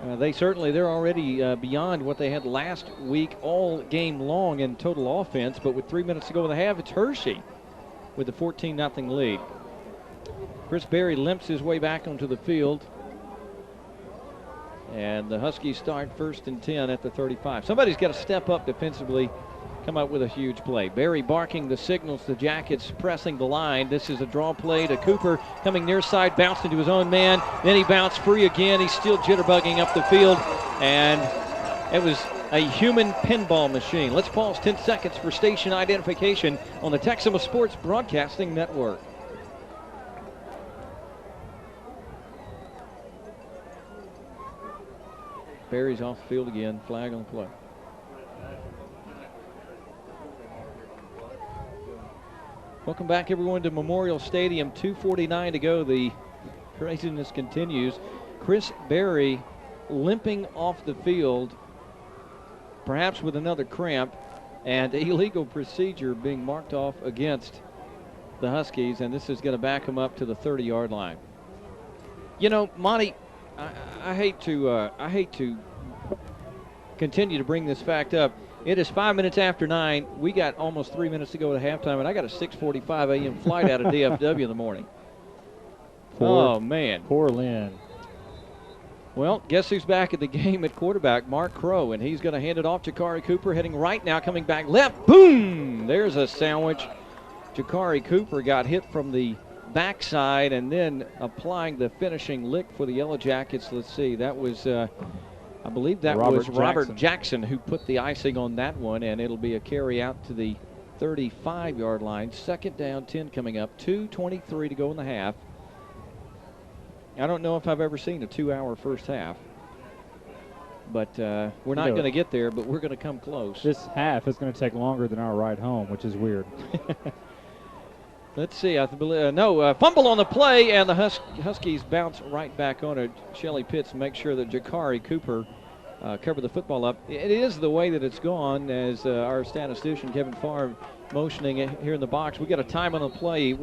They're already beyond what they had last week all game long in total offense. But with 3 minutes to go in the half, it's Hirschi with the 14-0 lead. Chris Berry limps his way back onto the field. And the Huskies start 1st and 10 at the 35. Somebody's got to step up defensively, come up with a huge play. Berry barking the signals, the Jackets pressing the line. This is a draw play to Cooper, coming near side, bounced into his own man. Then he bounced free again. He's still jitterbugging up the field. And it was a human pinball machine. Let's pause 10 seconds for station identification on the Texoma Sports Broadcasting Network. Berry's off the field again. Flag on the play. Welcome back, everyone, to Memorial Stadium. 2:49 to go. The craziness continues. Chris Berry limping off the field, perhaps with another cramp, and illegal procedure being marked off against the Huskies, and this is going to back him up to the 30-yard line. You know, Monty, I hate to continue to bring this fact up. It is 5 minutes after 9. We got almost 3 minutes to go to halftime, and I got a 6:45 a.m. flight out of DFW in the morning. Oh, man. Poor Lynn. Well, guess who's back at the game at quarterback? Mark Crow, and he's going to hand it off to Jakari Cooper, heading right now, coming back left. Boom! There's a sandwich. Jakari Cooper got hit from the backside and then applying the finishing lick for the Yellowjackets. Let's see, that was, I believe that was Robert Jackson who put the icing on that one, and it'll be a carry out to the 35-yard line. 2nd down, 10 coming up, 2:23 to go in the half. I don't know if I've ever seen a 2-hour first half, but we're not going to get there, but we're going to come close. This half is going to take longer than our ride home, which is weird. Let's see. Fumble on the play, and the Huskies bounce right back on it. Shelly Pitts makes sure that Jakari Cooper covered the football up. It is the way that it's gone, as our statistician Kevin Farr motioning it here in the box. We got a time on the play.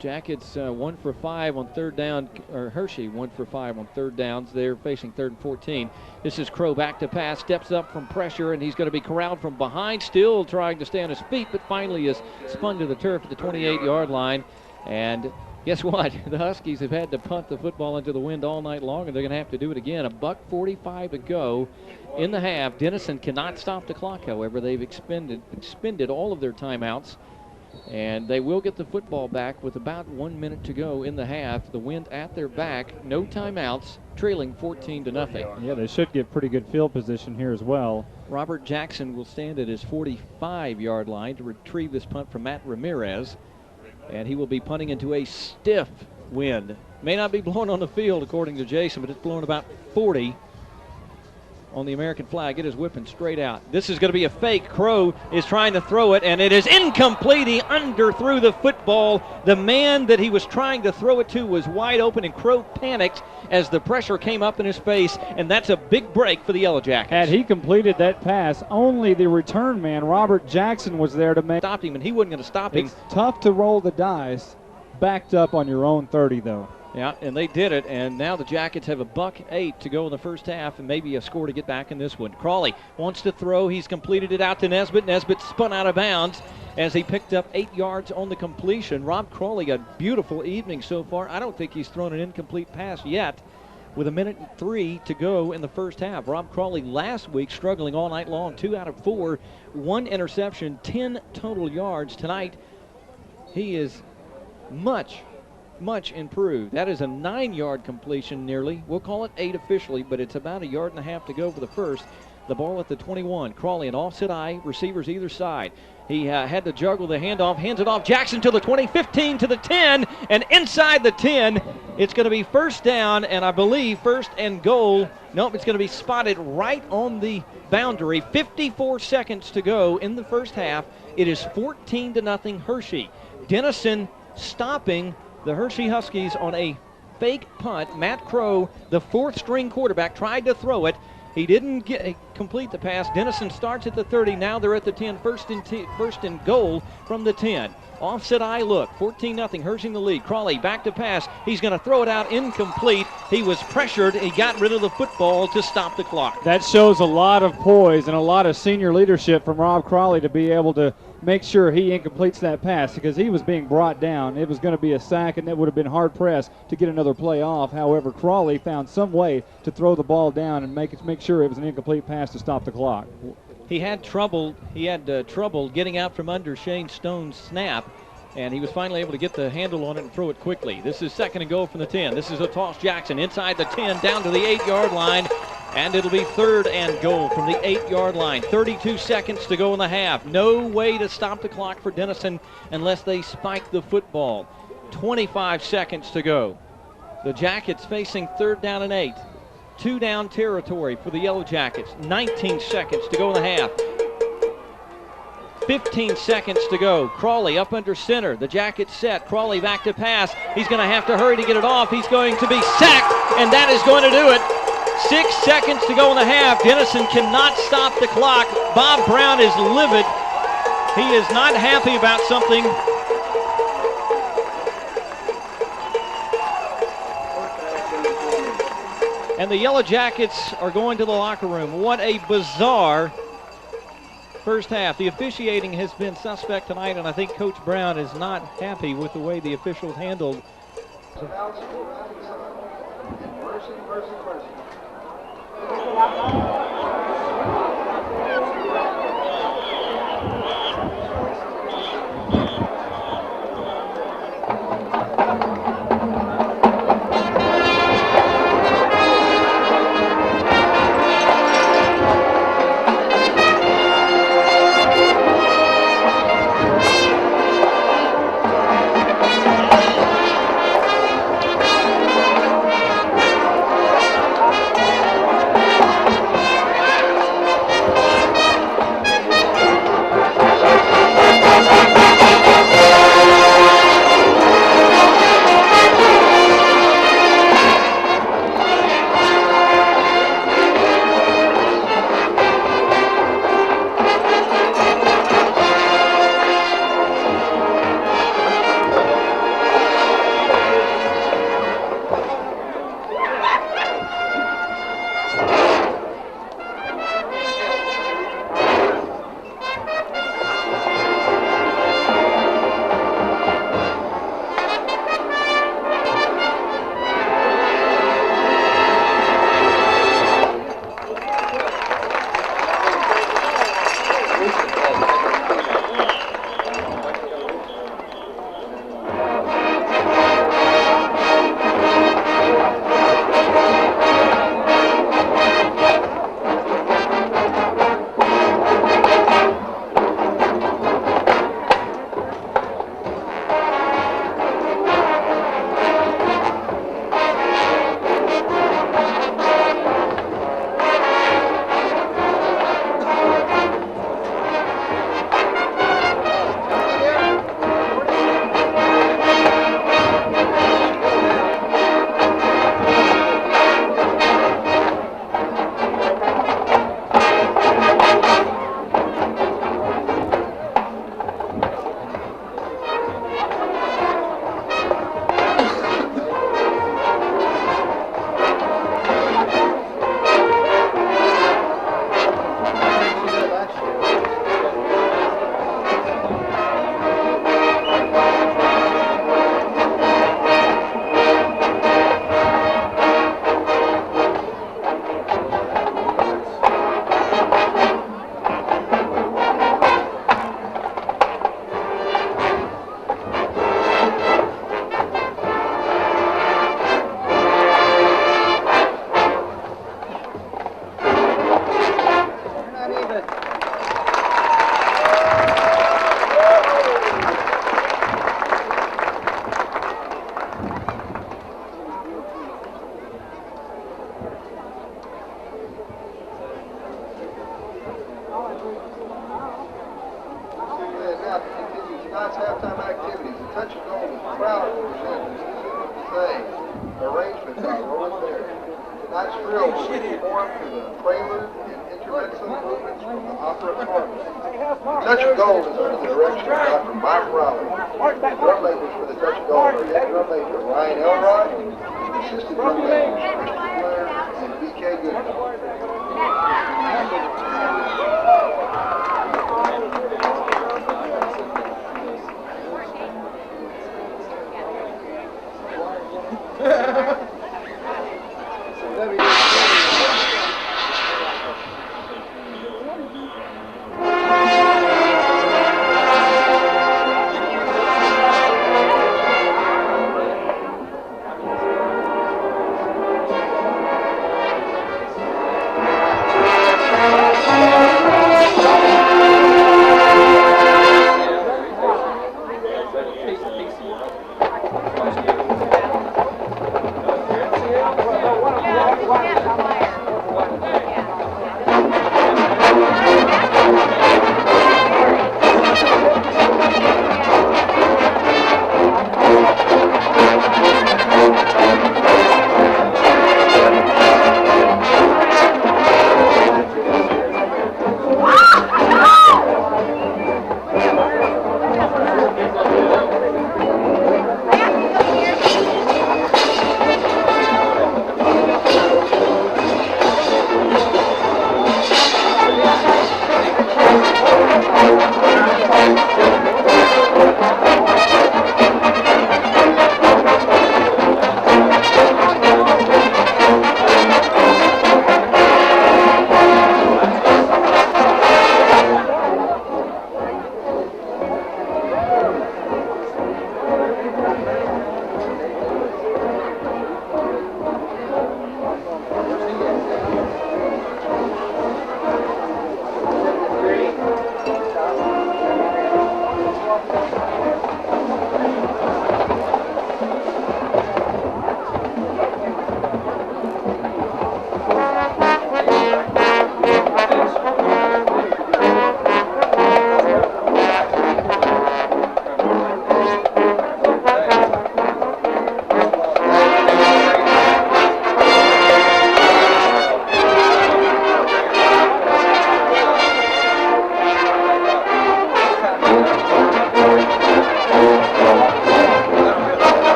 Jackets 1 for 5 on 3rd down, or Hirschi 1 for 5 on 3rd downs. They're facing 3rd and 14. This is Crow back to pass, steps up from pressure, and he's going to be corralled from behind, still trying to stay on his feet, but finally is spun to the turf at the 28-yard line. And guess what? The Huskies have had to punt the football into the wind all night long, and they're going to have to do it again. $1:45 to go in the half. Denison cannot stop the clock, however. They've expended all of their timeouts. And they will get the football back with about 1 minute to go in the half. The wind at their back, no timeouts, trailing 14-0. Yeah, they should get pretty good field position here as well. Robert Jackson will stand at his 45-yard line to retrieve this punt from Matt Ramirez. And he will be punting into a stiff wind. May not be blowing on the field, according to Jason, but it's blowing about 40 on the American flag. It is whipping straight out. This is going to be a fake. Crow is trying to throw it, and it is incomplete. He underthrew the football. The man that he was trying to throw it to was wide open, and Crow panicked as the pressure came up in his face, and that's a big break for the Yellowjackets. Had he completed that pass, only the return man, Robert Jackson, was there to make. Stopped him, and he wasn't going to stop him. It's tough to roll the dice backed up on your own 30, though. Yeah, and they did it, and now the Jackets have $1:08 to go in the first half, and maybe a score to get back in this one. Crawley wants to throw. He's completed it out to Nesbitt. Nesbitt spun out of bounds as he picked up 8 yards on the completion. Rob Crawley, a beautiful evening so far. I don't think he's thrown an incomplete pass yet. With 1:03 to go in the first half. Rob Crawley last week struggling all night long. 2 out of 4, 1 interception, 10 total yards. Tonight, he is much improved. That is a 9-yard completion nearly. We'll call it 8 officially, but it's about 1.5 yards to go for the first. The ball at the 21. Crawley, an offset eye, receivers either side. He had to juggle the handoff, hands it off. Jackson to the 20, 15 to the 10, and inside the 10, it's going to be first down, and I believe 1st and goal. Nope, it's going to be spotted right on the boundary. 54 seconds to go in the first half. It is 14-0 Hirschi. Denison stopping the Hirschi Huskies on a fake punt. Matt Crow, the fourth-string quarterback, tried to throw it. He didn't complete the pass. Denison starts at the 30. Now they're at the 10. First and goal from the 10. Offset eye look. 14-0. Hirschi the lead. Crawley back to pass. He's going to throw it out incomplete. He was pressured. He got rid of the football to stop the clock. That shows a lot of poise and a lot of senior leadership from Rob Crawley to be able to make sure he incompletes that pass, because he was being brought down. It was going to be a sack, and it would have been hard-pressed to get another play off. However, Crawley found some way to throw the ball down and make sure it was an incomplete pass to stop the clock. He had trouble. He had trouble getting out from under Shane Stone's snap, and he was finally able to get the handle on it and throw it quickly. This is second and goal from the 10. This is a toss. Jackson inside the 10 down to the 8-yard line, and it'll be third and goal from the 8-yard line. 32 seconds to go in the half. No way to stop the clock for Denison unless they spike the football. 25 seconds to go. The Jackets facing third down and 8. 2-down territory for the Yellowjackets. 19 seconds to go in the half. 15 seconds to go. Crawley up under center. The Jackets set. Crawley back to pass. He's going to have to hurry to get it off. He's going to be sacked, and that is going to do it. 6 seconds to go in the half. Denison cannot stop the clock. Bob Brown is livid. He is not happy about something. And the Yellowjackets are going to the locker room. What a bizarre first half. The officiating has been suspect tonight, and I think Coach Brown is not happy with the way the officials handled. drill will be performed to the prelude and intermixing movements from the opera chorus. Touch of Gold is under the direction of Dr. Mike Raleigh. Drum makers for the Touch of Gold are head drum major Ryan Elrod, and assistant drum majors Christian Blair and B.K. Goodman.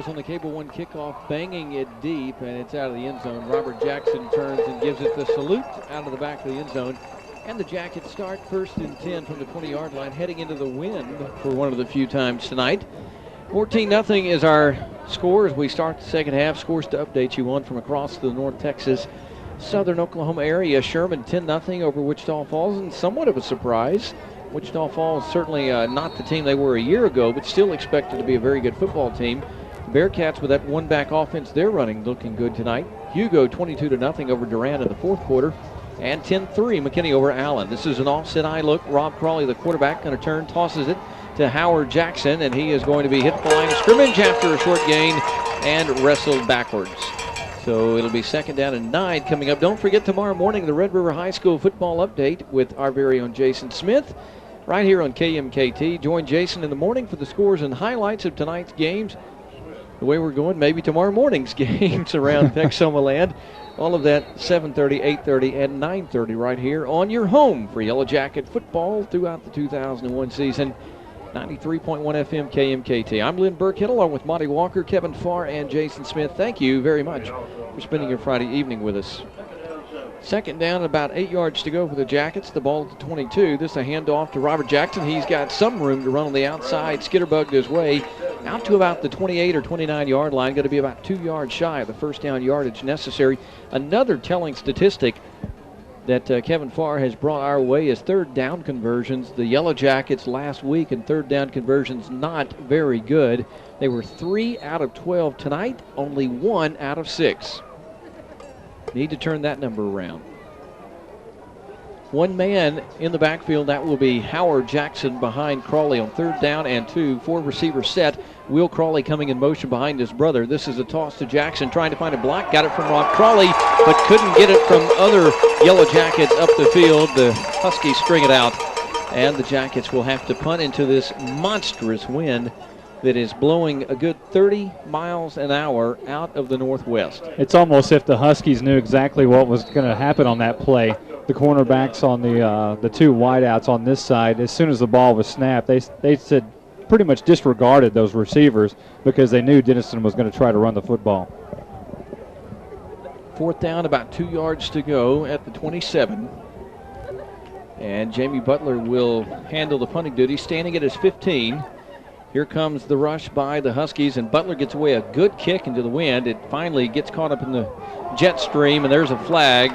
on the Cable One kickoff, banging it deep, and it's out of the end zone. Robert Jackson turns and gives it the salute out of the back of the end zone. And the Jackets start 1st and 10 from the 20-yard line, heading into the wind for one of the few times tonight. 14-0 is our score as we start the second half. Scores to update you on from across the North Texas, Southern Oklahoma area. Sherman 10-0 over Wichita Falls, and somewhat of a surprise. Wichita Falls certainly not the team they were a year ago, but still expected to be a very good football team. The Bearcats with that one-back offense they're running looking good tonight. Hugo 22-0 over Durant in the fourth quarter. And 10-3 McKinney over Allen. This is an offset eye look. Rob Crawley, the quarterback, going to turn, tosses it to Howard Jackson, and he is going to be hit the line of scrimmage after a short gain and wrestled backwards. So it'll be 2nd down and 9 coming up. Don't forget tomorrow morning the Red River High School football update with our very own Jason Smith right here on KMKT. Join Jason in the morning for the scores and highlights of tonight's games. The way we're going, maybe tomorrow morning's games around Texoma Land. All of that 7:30, 8:30, and 9:30 right here on your home for Yellowjacket football throughout the 2001 season. 93.1 FM KMKT. I'm Lynn Burkett along with Monty Walker, Kevin Farr, and Jason Smith. Thank you very much for spending your Friday evening with us. 2nd down, about 8 yards to go for the Jackets. The ball at the 22. This is a handoff to Robert Jackson. He's got some room to run on the outside. Skitterbugged his way out to about the 28 or 29-yard line. Going to be about 2 yards shy of the first down yardage necessary. Another telling statistic that Kevin Farr has brought our way is 3rd down conversions. The Yellowjackets last week in 3rd down conversions not very good. They were 3 out of 12 tonight, only 1 out of 6. Need to turn that number around. One man in the backfield, that will be Howard Jackson behind Crawley on 3rd down and 2. 4 receiver set. Will Crawley coming in motion behind his brother. This is a toss to Jackson, trying to find a block. Got it from Rob Crawley, but couldn't get it from other Yellowjackets up the field. The Huskies string it out, and the Jackets will have to punt into this monstrous wind that is blowing a good 30 miles an hour out of the northwest. It's almost if the Huskies knew exactly what was going to happen on that play. The cornerbacks on the 2 wideouts on this side, as soon as the ball was snapped, they said pretty much disregarded those receivers because they knew Denison was going to try to run the football. 4th down, about 2 yards to go at the 27. And Jamie Butler will handle the punting duty, standing at his 15. Here comes the rush by the Huskies, and Butler gets away a good kick into the wind. It finally gets caught up in the jet stream, and there's a flag.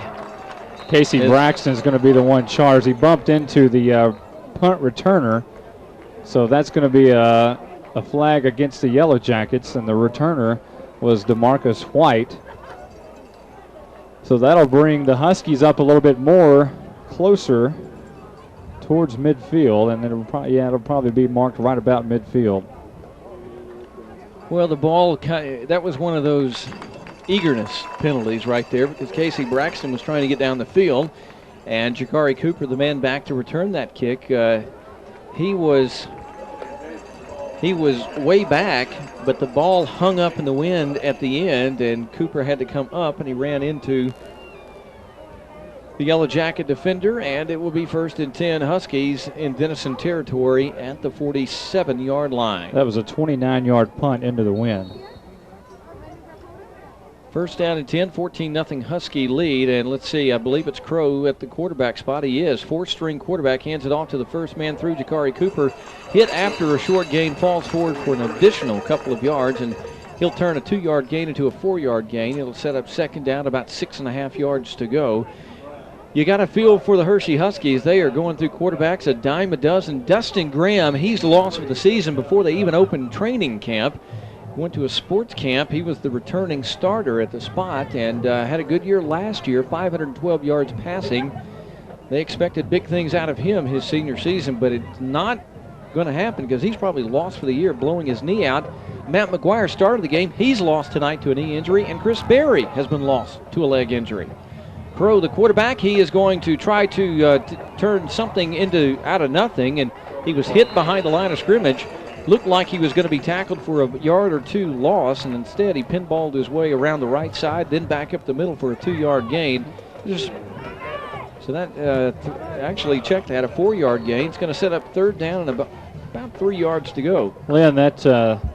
Casey Braxton is going to be the one charged. He bumped into the punt returner, so that's going to be a flag against the Yellowjackets, and the returner was DeMarcus White. So that'll bring the Huskies up a little bit more closer towards midfield, and then it'll probably be marked right about midfield. Well, the ball, that was one of those eagerness penalties right there, because Casey Braxton was trying to get down the field, and Jakari Cooper, the man back to return that kick, he was way back, but the ball hung up in the wind at the end, and Cooper had to come up, and he ran into the Yellowjacket defender, and it will be 1st and 10 Huskies in Denison territory at the 47-yard line. That was a 29-yard punt into the wind. 1st down and 10, 14-0 Husky lead, and let's see, I believe it's Crow at the quarterback spot. He is. 4th-string quarterback hands it off to the first man through, Jakari Cooper. Hit after a short gain, falls forward for an additional couple of yards, and he'll turn a 2-yard gain into a 4-yard gain. It'll set up 2nd down, about 6.5 yards to go. You got a feel for the Hirschi Huskies. They are going through quarterbacks a dime a dozen. Dustin Graham, he's lost for the season before they even opened training camp. Went to a sports camp. He was the returning starter at the spot and had a good year last year, 512 yards passing. They expected big things out of him his senior season, but it's not going to happen because he's probably lost for the year, blowing his knee out. Matt McGuire started the game. He's lost tonight to a knee injury, and Chris Berry has been lost to a leg injury. Crow, the quarterback, he is going to try to turn something out of nothing, and he was hit behind the line of scrimmage. Looked like he was going to be tackled for a yard or 2 loss, and instead he pinballed his way around the right side, then back up the middle for a 2-yard gain. So that actually checked at a 4-yard gain. It's going to set up 3rd down and about 3 yards to go. Lynn, that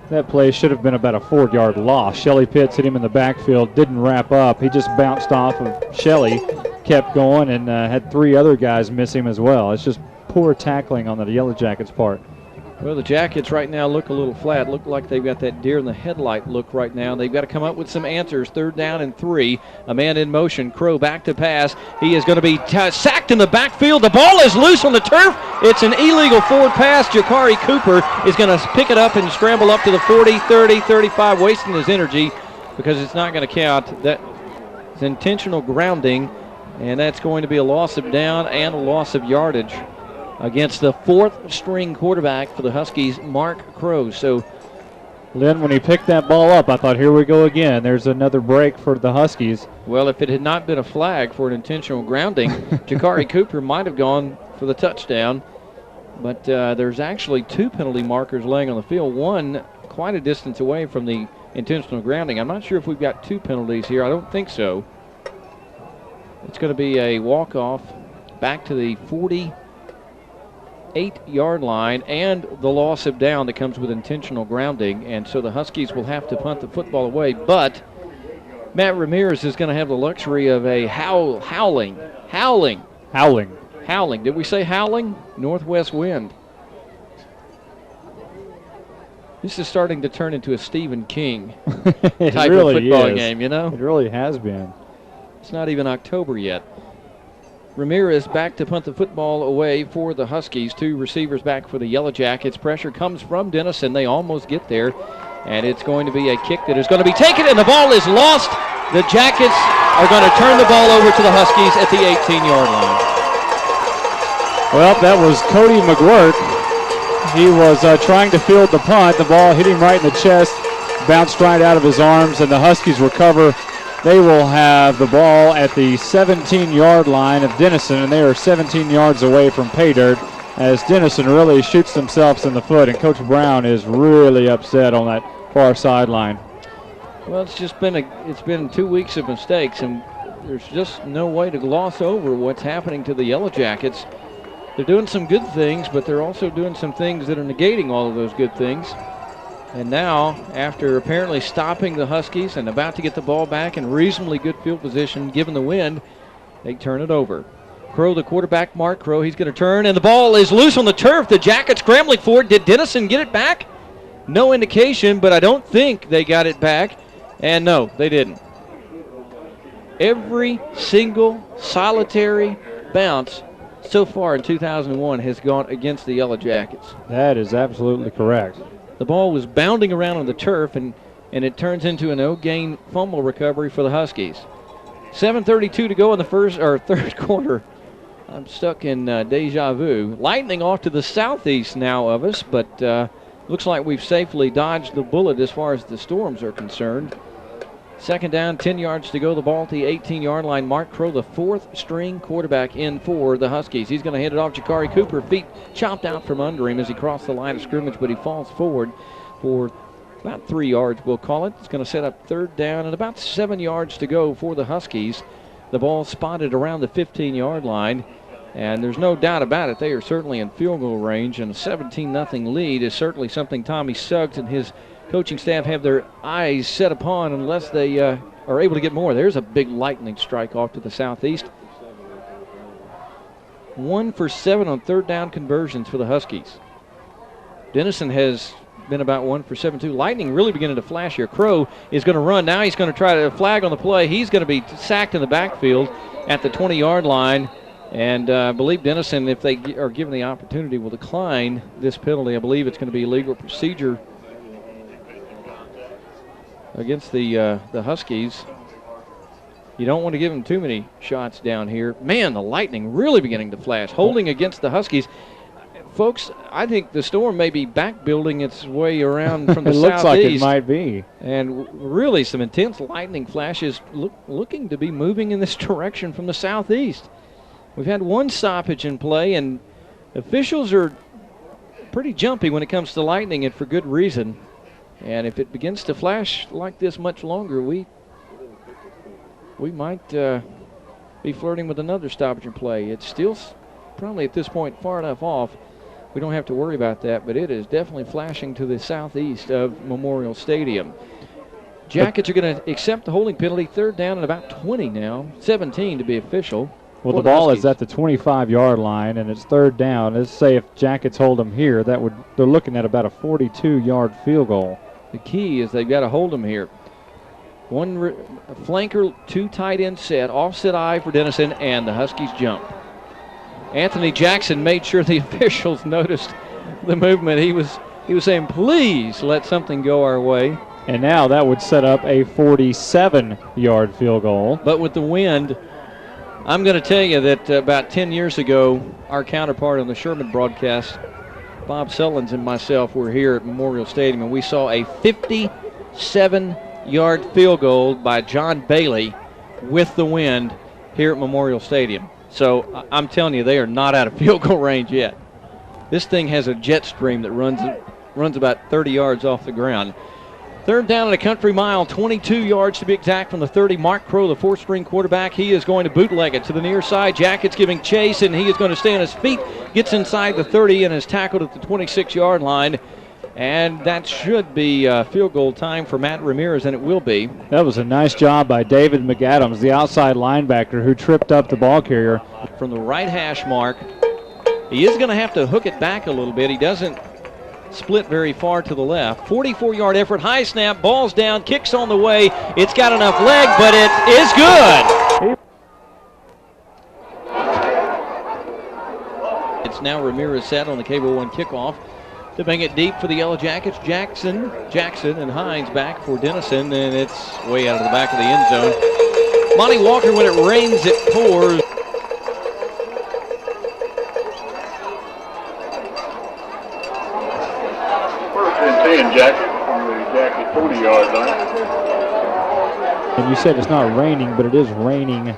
That play should have been about a 4-yard loss. Shelley Pitts hit him in the backfield, didn't wrap up. He just bounced off of Shelley, kept going, and had 3 other guys miss him as well. It's just poor tackling on the Yellowjackets' part. Well, the Jackets right now look a little flat. Look like they've got that deer in the headlight look right now. They've got to come up with some answers. 3rd down and 3. A man in motion. Crow back to pass. He is going to be sacked in the backfield. The ball is loose on the turf. It's an illegal forward pass. Jakari Cooper is going to pick it up and scramble up to the 40, 30, 35, wasting his energy because it's not going to count. That's intentional grounding, and that's going to be a loss of down and a loss of yardage against the 4th-string quarterback for the Huskies, Mark Crow. So, Lynn, when he picked that ball up, I thought, here we go again. There's another break for the Huskies. Well, if it had not been a flag for an intentional grounding, Jakari Cooper might have gone for the touchdown. But there's actually 2 penalty markers laying on the field, one quite a distance away from the intentional grounding. I'm not sure if we've got 2 penalties here. I don't think so. It's going to be a walk-off back to the 48-yard line and the loss of down that comes with intentional grounding, and so the Huskies will have to punt the football away. But Matt Ramirez is going to have the luxury of a howling. Did we say howling? Northwest wind. This is starting to turn into a Stephen King type really of football is. game, you know? It really has been. It's not even October yet. Ramirez back to punt the football away for the Huskies. 2 receivers back for the Yellowjackets. Pressure comes from Denison. They almost get there. And it's going to be a kick that is going to be taken, and the ball is lost. The Jackets are going to turn the ball over to the Huskies at the 18-yard line. Well, that was Cody McGuirk. He was trying to field the punt. The ball hit him right in the chest, bounced right out of his arms, and the Huskies recover. They will have the ball at the 17-yard line of Denison, and they are 17 yards away from pay dirt as Denison really shoots themselves in the foot, and Coach Brown is really upset on that far sideline. Well, it's been 2 weeks of mistakes, and there's just no way to gloss over what's happening to the Yellowjackets. They're doing some good things, but they're also doing some things that are negating all of those good things. And now, after apparently stopping the Huskies and about to get the ball back in reasonably good field position, given the wind, they turn it over. Crow, the quarterback, Mark Crow, he's going to turn, and the ball is loose on the turf. The Jackets scrambling for it. Did Denison get it back? No indication, but I don't think they got it back. And no, they didn't. Every single solitary bounce so far in 2001 has gone against the Yellowjackets. That is absolutely correct. The ball was bounding around on the turf, and it turns into a no-gain fumble recovery for the Huskies. 7:32 to go in the third quarter. I'm stuck in deja vu. Lightning off to the southeast now of us, but looks like we've safely dodged the bullet as far as the storms are concerned. 2nd down, 10 yards to go. The ball at the 18-yard line. Mark Crow, the 4th-string quarterback in for the Huskies. He's going to hand it off. Jakari Cooper, feet chopped out from under him as he crossed the line of scrimmage, but he falls forward for about 3 yards, we'll call it. It's going to set up 3rd down and about 7 yards to go for the Huskies. The ball spotted around the 15-yard line, and there's no doubt about it. They are certainly in field goal range, and a 17-0 lead is certainly something Tommy Suggs and his coaching staff have their eyes set upon unless they are able to get more. There's a big lightning strike off to the southeast. 1 for 7 on 3rd down conversions for the Huskies. Denison has been about 1 for 7 too. Lightning really beginning to flash here. Crow is going to run. Now he's going to try to flag on the play. He's going to be sacked in the backfield at the 20-yard line. And I believe Denison, if they are given the opportunity, will decline this penalty. I believe it's going to be illegal procedure against the Huskies. You don't want to give them too many shots down here. Man, the lightning really beginning to flash. Holding against the Huskies. Folks, I think the storm may be back building its way around from the southeast. It looks like it might be. And really some intense lightning flashes looking to be moving in this direction from the southeast. We've had 1 stoppage in play, and officials are pretty jumpy when it comes to lightning, and for good reason. And if it begins to flash like this much longer, we might be flirting with another stoppage in play. It's still probably at this point far enough off we don't have to worry about that, but it is definitely flashing to the southeast of Memorial Stadium. Jackets are going to accept the holding penalty. Third down and about 20 now, 17 to be official. Well, the ball is at the 25-yard line, and it's third down. Let's say if Jackets hold them here, they're looking at about a 42-yard field goal. The key is they've got to hold them here. One flanker, 2 tight end set, offset eye for Denison, and the Huskies jump. Anthony Jackson made sure the officials noticed the movement. He was saying, please let something go our way. And now that would set up a 47-yard field goal. But with the wind, I'm going to tell you that about 10 years ago, our counterpart on the Sherman broadcast, Bob Sullins and myself, were here at Memorial Stadium, and we saw a 57-yard field goal by John Bailey with the wind here at Memorial Stadium. So I'm telling you, they are not out of field goal range yet. This thing has a jet stream that runs about 30 yards off the ground. Third down at a country mile, 22 yards to be exact from the 30. Mark Crow, the fourth-string quarterback, he is going to bootleg it to the near side. Jackets giving chase, and he is going to stay on his feet, gets inside the 30, and is tackled at the 26-yard line. And that should be field goal time for Matt Ramirez, and it will be. That was a nice job by David McAdams, the outside linebacker who tripped up the ball carrier. From the right hash mark, he is going to have to hook it back a little bit. He doesn't split very far to the left. 44-yard effort, high snap, ball's down, kicks on the way. It's got enough leg, but it is good. It's now Ramirez set on the Cable One kickoff to bring it deep for the Yellowjackets. Jackson, and Hines back for Denison, and it's way out of the back of the end zone. Monty Walker, when it rains, it pours. Jacket from the Jacket 40-yard line. And you said it's not raining, but it is raining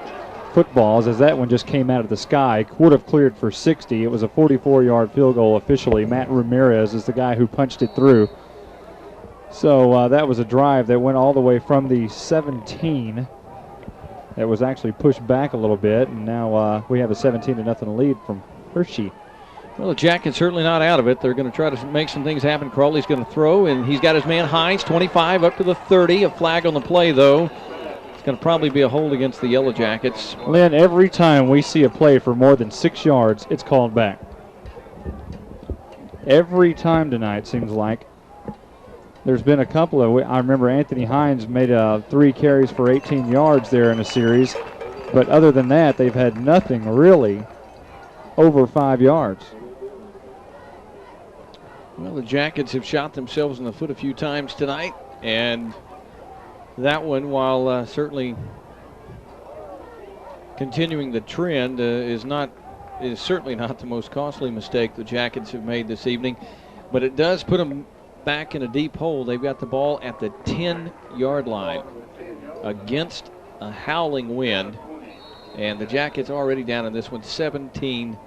footballs, as that one just came out of the sky. Would have cleared for 60. It was a 44-yard field goal officially. Matt Ramirez is the guy who punched it through. So that was a drive that went all the way from the 17. That was actually pushed back a little bit, and now we have a 17-0 lead from Hirschi. Well, the Jackets certainly not out of it. They're going to try to make some things happen. Crawley's going to throw, and he's got his man Hines, 25 up to the 30. A flag on the play, though. It's going to probably be a hold against the Yellowjackets. Lynn, every time we see a play for more than 6 yards, it's called back. Every time tonight, seems like. There's been a couple of, I remember Anthony Hines made 3 carries for 18 yards there in a series. But other than that, they've had nothing really over 5 yards. Well, the Jackets have shot themselves in the foot a few times tonight, and that one, while certainly continuing the trend, is certainly not the most costly mistake the Jackets have made this evening, but it does put them back in a deep hole. They've got the ball at the 10-yard line against a howling wind, and the Jackets already down in this one 17-0.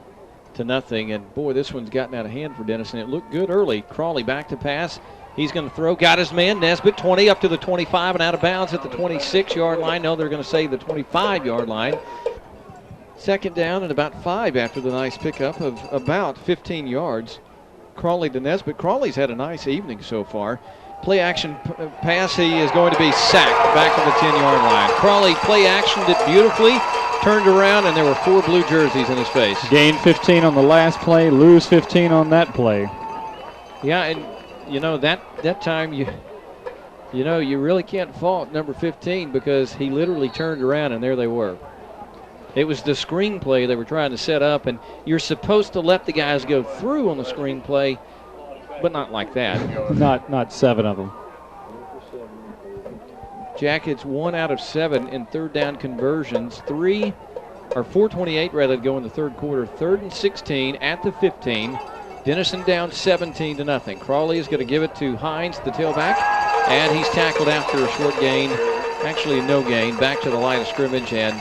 And boy, this one's gotten out of hand for Denison. It looked good early. Crawley back to pass. He's going to throw. Got his man. Nesbitt 20 up to the 25 and out of bounds at the 26-yard line. No, they're going to say the 25-yard line. Second down and about 5 after the nice pickup of about 15 yards. Crawley to Nesbitt. Crawley's had a nice evening so far. Play action pass. He is going to be sacked back to the 10-yard line. Crawley play actioned it beautifully. Turned around, and there were 4 blue jerseys in his face. Gain 15 on the last play, lose 15 on that play. Yeah, and you know that time you really can't fault number 15 because he literally turned around and there they were. It was the screenplay they were trying to set up, and you're supposed to let the guys go through on the screenplay, but not like that. Not 7 of them. Jackets 1 out of 7 in third down conversions. 4:28 rather to go in the third quarter. 3rd and 16 at the 15. Denison down 17-0. Crawley is going to give it to Hines, the tailback, and he's tackled after a short gain. Actually, no gain. Back to the line of scrimmage, and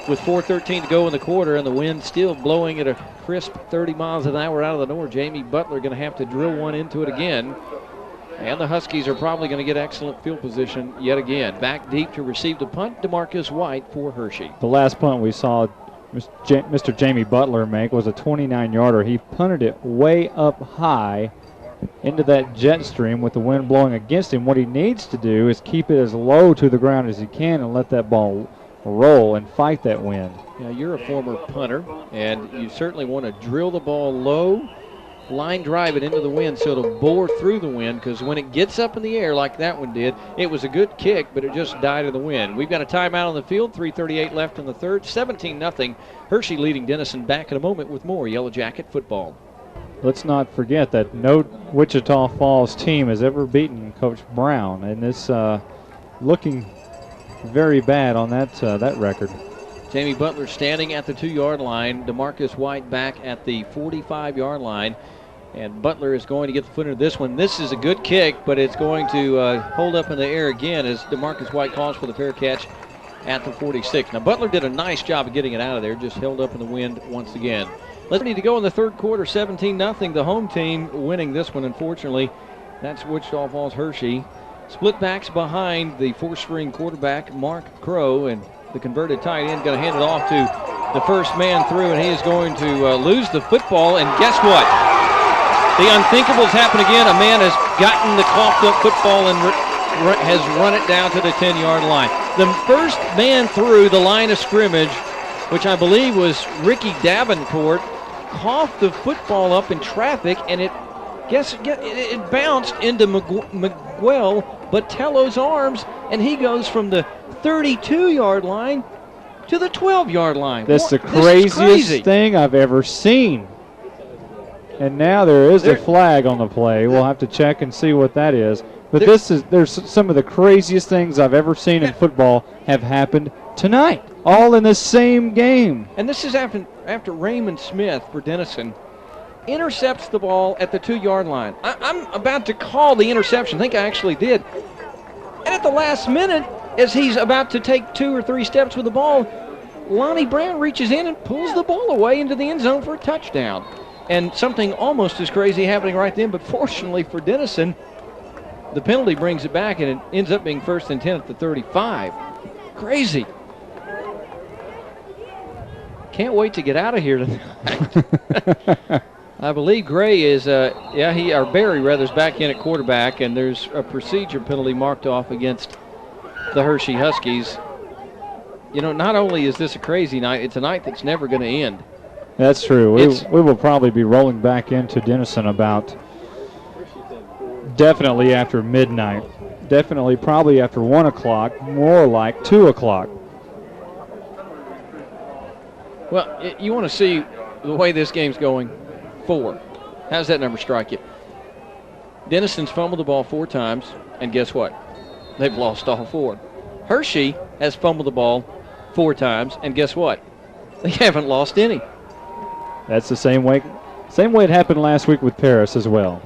with 4:13 to go in the quarter and the wind still blowing at a crisp 30 miles an hour out of the north, Jamie Butler going to have to drill one into it again. And the Huskies are probably going to get excellent field position yet again. Back deep to receive the punt, DeMarcus White for Hirschi. The last punt we saw, Mr. Jamie Butler make was a 29-yarder. He punted it way up high into that jet stream with the wind blowing against him. What he needs to do is keep it as low to the ground as he can and let that ball roll and fight that wind. Now, you're a former punter, and you certainly want to drill the ball low, line drive it into the wind so it'll bore through the wind, because when it gets up in the air like that one did, it was a good kick, but it just died in the wind. We've got a timeout on the field, 3:38 left in the third, 17-0. Hirschi leading Denison. Back in a moment with more Yellow Jacket football. Let's not forget that no Wichita Falls team has ever beaten Coach Brown, and it's looking very bad on that record. Jamie Butler standing at the 2-yard line. DeMarcus White back at the 45-yard line. And Butler is going to get the foot into this one. This is a good kick, but it's going to hold up in the air again as DeMarcus White calls for the fair catch at the 46. Now, Butler did a nice job of getting it out of there, just held up in the wind once again. Let's need to go in the third quarter, 17-0. The home team winning this one, unfortunately. That's Wichita Falls Hirschi. Split backs behind the four-string quarterback, Mark Crow, and the converted tight end going to hand it off to the first man through, and he is going to lose the football. And guess what? The unthinkable's happened again. A man has gotten the coughed up football and has run it down to the 10-yard line. The first man through the line of scrimmage, which I believe was Ricky Davenport, coughed the football up in traffic, and it bounced into Miguel Botello's arms, and he goes from the 32-yard line to the 12-yard line. That's the craziest thing I've ever seen. And now there is a flag on the play. We'll have to check and see what that is. But there's some of the craziest things I've ever seen in football have happened tonight, all in the same game. And this is after Raymond Smith for Denison intercepts the ball at the 2-yard line. I'm about to call the interception. I think I actually did. And at the last minute, as he's about to take 2 or 3 steps with the ball, Lonnie Brown reaches in and pulls the ball away into the end zone for a touchdown. And something almost as crazy happening right then, but fortunately for Denison, the penalty brings it back, and it ends up being 1st and 10 at the 35. Crazy. Can't wait to get out of here tonight. I believe Gray is, Barry rather, is back in at quarterback, and there's a procedure penalty marked off against the Hirschi Huskies. You know, not only is this a crazy night, it's a night that's never going to end. That's true. We will probably be rolling back into Denison about definitely after midnight. Definitely probably after 1 o'clock, more like 2 o'clock. Well, you want to see the way this game's going. 4. How's that number strike you? Denison's fumbled the ball 4 times, and guess what? They've lost all 4. Hirschi has fumbled the ball 4 times, and guess what? They haven't lost any. That's the same way it happened last week with Paris as well.